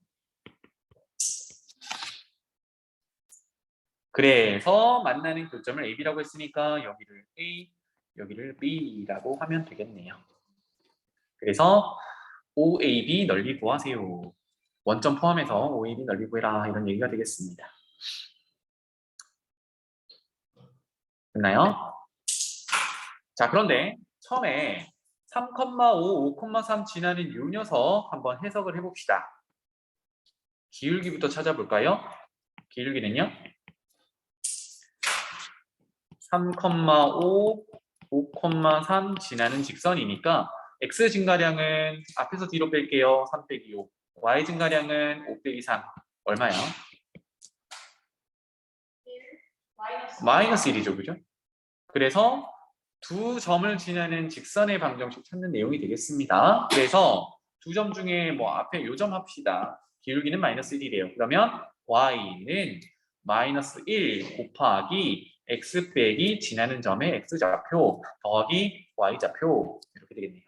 그래서 만나는 교점을 AB라고 했으니까 여기를 A, 여기를 B라고 하면 되겠네요. 그래서 OAB 넓이 구하세요. 원점 포함해서 OAB 넓이 구해라 이런 얘기가 되겠습니다. 됐나요? 자, 그런데 처음에 3,5, 5,3 지나는 요 녀석 한번 해석을 해봅시다. 기울기부터 찾아볼까요? 기울기는요? 3,5, 5,3 지나는 직선이니까 x 증가량은 앞에서 뒤로 뺄게요. 3 빼기 5. y 증가량은 5 빼기 3. 얼마야? 마이너스 1이죠. 그죠? 그래서 두 점을 지나는 직선의 방정식 찾는 내용이 되겠습니다. 그래서 두 점 중에 뭐 앞에 요 점 합시다. 기울기는 마이너스 1이래요. 그러면 y는 마이너스 1 곱하기 x 빼기 지나는 점의 x좌표 더하기 y좌표 이렇게 되겠네요.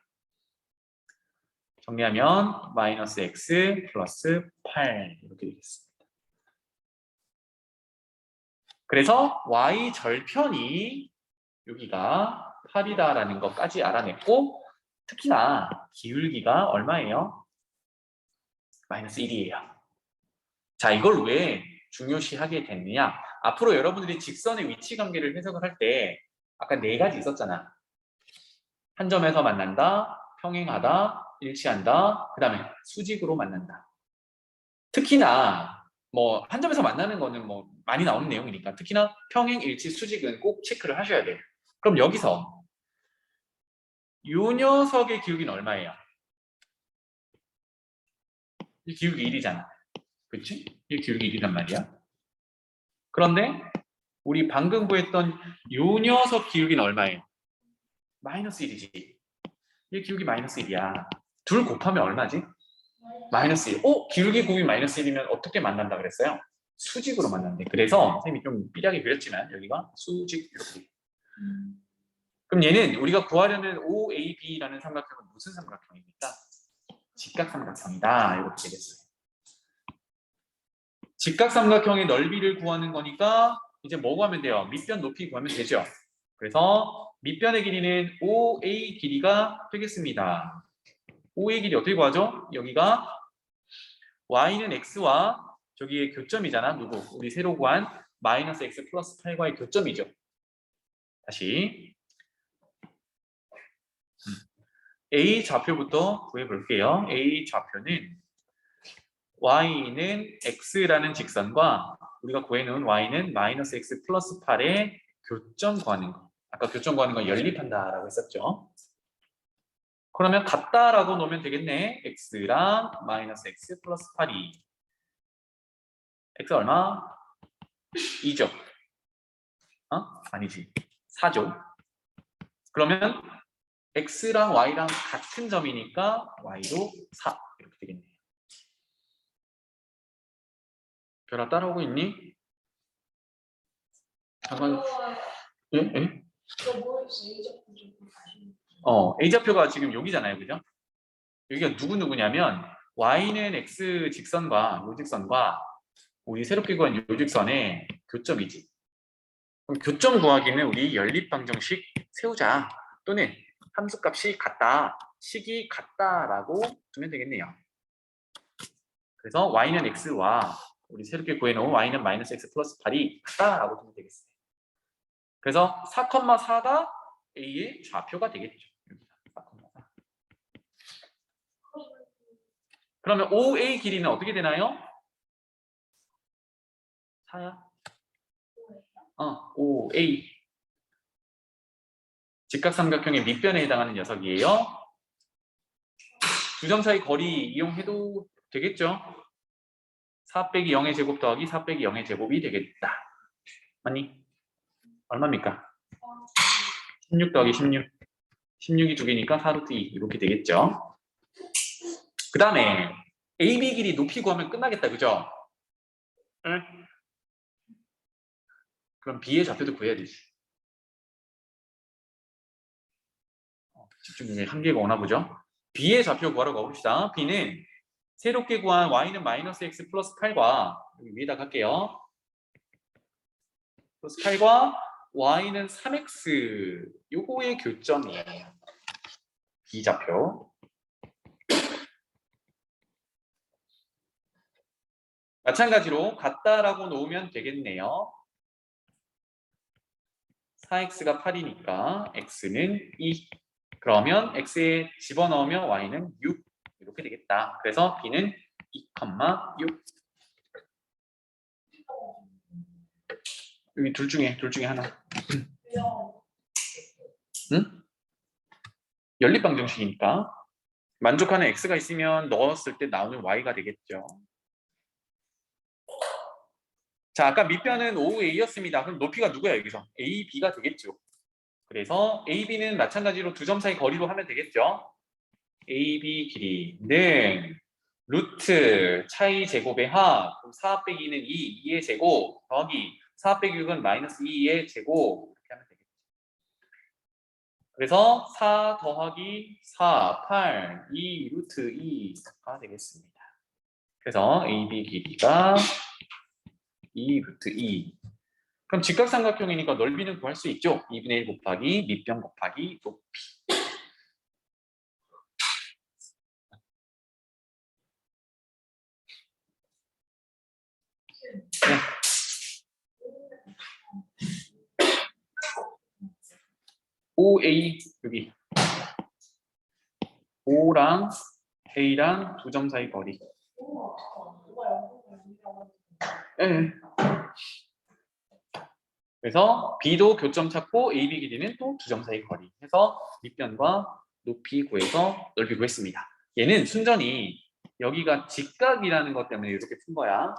정리하면 마이너스 x 플러스 8 이렇게 되겠습니다. 그래서 y 절편이 여기가 8이다라는 것까지 알아냈고 특히나 기울기가 얼마예요? 마이너스 1이에요. 자, 이걸 왜 중요시하게 됐느냐? 앞으로 여러분들이 직선의 위치 관계를 해석을 할 때 아까 네 가지 있었잖아. 한 점에서 만난다, 평행하다, 일치한다, 그 다음에 수직으로 만난다. 특히나 뭐 한 점에서 만나는 거는 뭐 많이 나오는 내용이니까 특히나 평행, 일치, 수직은 꼭 체크를 하셔야 돼요. 그럼 여기서 요 녀석의 기울기는 얼마예요? 이 기울기 1이잖아. 그치? 이 기울기 1이란 말이야. 그런데 우리 방금 구했던 요 녀석 기울기는 얼마예요? 마이너스 1이지. 이 기울기 마이너스 1이야. 둘 곱하면 얼마지? 마이너스 1. 기울기 곱이 마이너스 1이면 어떻게 만난다 그랬어요? 수직으로 만난대. 그래서 선생님이 좀 삐리하게 그렸지만 여기가 수직 이렇게. 그럼 얘는 우리가 구하려는 OAB라는 삼각형은 무슨 삼각형입니까? 직각삼각형이다. 이렇게 되겠어요. 직각삼각형의 넓이를 구하는 거니까 이제 뭐 구하면 돼요? 밑변 높이 구하면 되죠. 그래서 밑변의 길이는 OA 길이가 되겠습니다. OA 길이 어떻게 구하죠? 여기가 y는 x와 저기의 교점이잖아. 누구? 우리 새로 구한 마이너스 x 플러스 8과의 교점이죠. 다시 A 좌표부터 구해볼게요. A 좌표는 y는 x라는 직선과 우리가 구해놓은 y는 마이너스 x 플러스 8의 교점 구하는 거. 아까 교점 구하는 건 연립한다라고 했었죠. 그러면 같다라고 놓으면 되겠네. x랑 마이너스 x 플러스 8이 x 얼마? 2죠. 아니지. 4죠. 그러면 x랑 y랑 같은 점이니까 y도 4 이렇게 되겠네요. 별아 따라오고 있니? 잠깐. 예? 예? A좌표가 지금 여기잖아요, 그죠? 여기가 누구냐면 y는 x 직선과 요 직선과 우리 새롭게 구한 요 직선의 교점이지. 그럼 교점 구하기는 우리 연립방정식 세우자. 또는 함수값이 같다, 식이 같다라고 두면 되겠네요. 그래서 y는 x와 우리 새롭게 구해놓은 y는 마이너스 x 플러스 8이 같다라고 두면 되겠어요. 그래서 4,4가 a의 좌표가 되겠죠. 4,4. 그러면 OA 길이는 어떻게 되나요? 4야? OA. 직각삼각형의 밑변에 해당하는 녀석이에요. 두 점 사이 거리 이용해도 되겠죠? 4 빼기 0의 제곱 더하기 4 빼기 0의 제곱이 되겠다. 맞니? 얼마입니까? 16 더하기 16. 16이 두 개니까 4루트 2 이렇게 되겠죠? 그 다음에 AB 길이 높이 구하면 끝나겠다, 그죠? 응? 그럼 B의 좌표도 구해야 되지. 집중력에 한계가 오나 보죠? B의 좌표 구하러 가봅시다. B는 새롭게 구한 y는 마이너스 x 플러스 8과 여기 위에다 갈게요. 플러스 8과 y는 3x 요거의 교점이에요. B 좌표. 마찬가지로 같다라고 놓으면 되겠네요. 4x가 8이니까 x는 2. 그러면 x에 집어넣으면 y는 6 이렇게 되겠다. 그래서 b는 2,6. 여기 둘 중에 하나. 응? 연립방정식이니까 만족하는 x가 있으면 넣었을 때 나오는 y가 되겠죠. 자, 아까 밑변은 OA였습니다. 그럼 높이가 누구야 여기서? AB가 되겠죠. 그래서 AB는 마찬가지로 두 점 사이 거리로 하면 되겠죠. AB 길이는 루트 차이 제곱의 합 4 빼기는 2, 2의 제곱 더하기 4 빼기 6은 마이너스 2의 제곱 이렇게 하면 되겠죠. 그래서 4 더하기 4, 8, 2 루트 2가 되겠습니다. 그래서 AB 길이가 2 루트 2. 그럼 직각삼각형이니까 넓이는 구할 수 있죠. 2분의 1 곱하기 밑변 곱하기 높이. 네. OA 여기 O랑 A랑 두 점 사이 거리. 네. 그래서 B도 교점 찾고 AB 길이는 또 두 점 사이 거리 해서 밑변과 높이 구해서 넓이 구했습니다. 얘는 순전히 여기가 직각이라는 것 때문에 이렇게 푼 거야.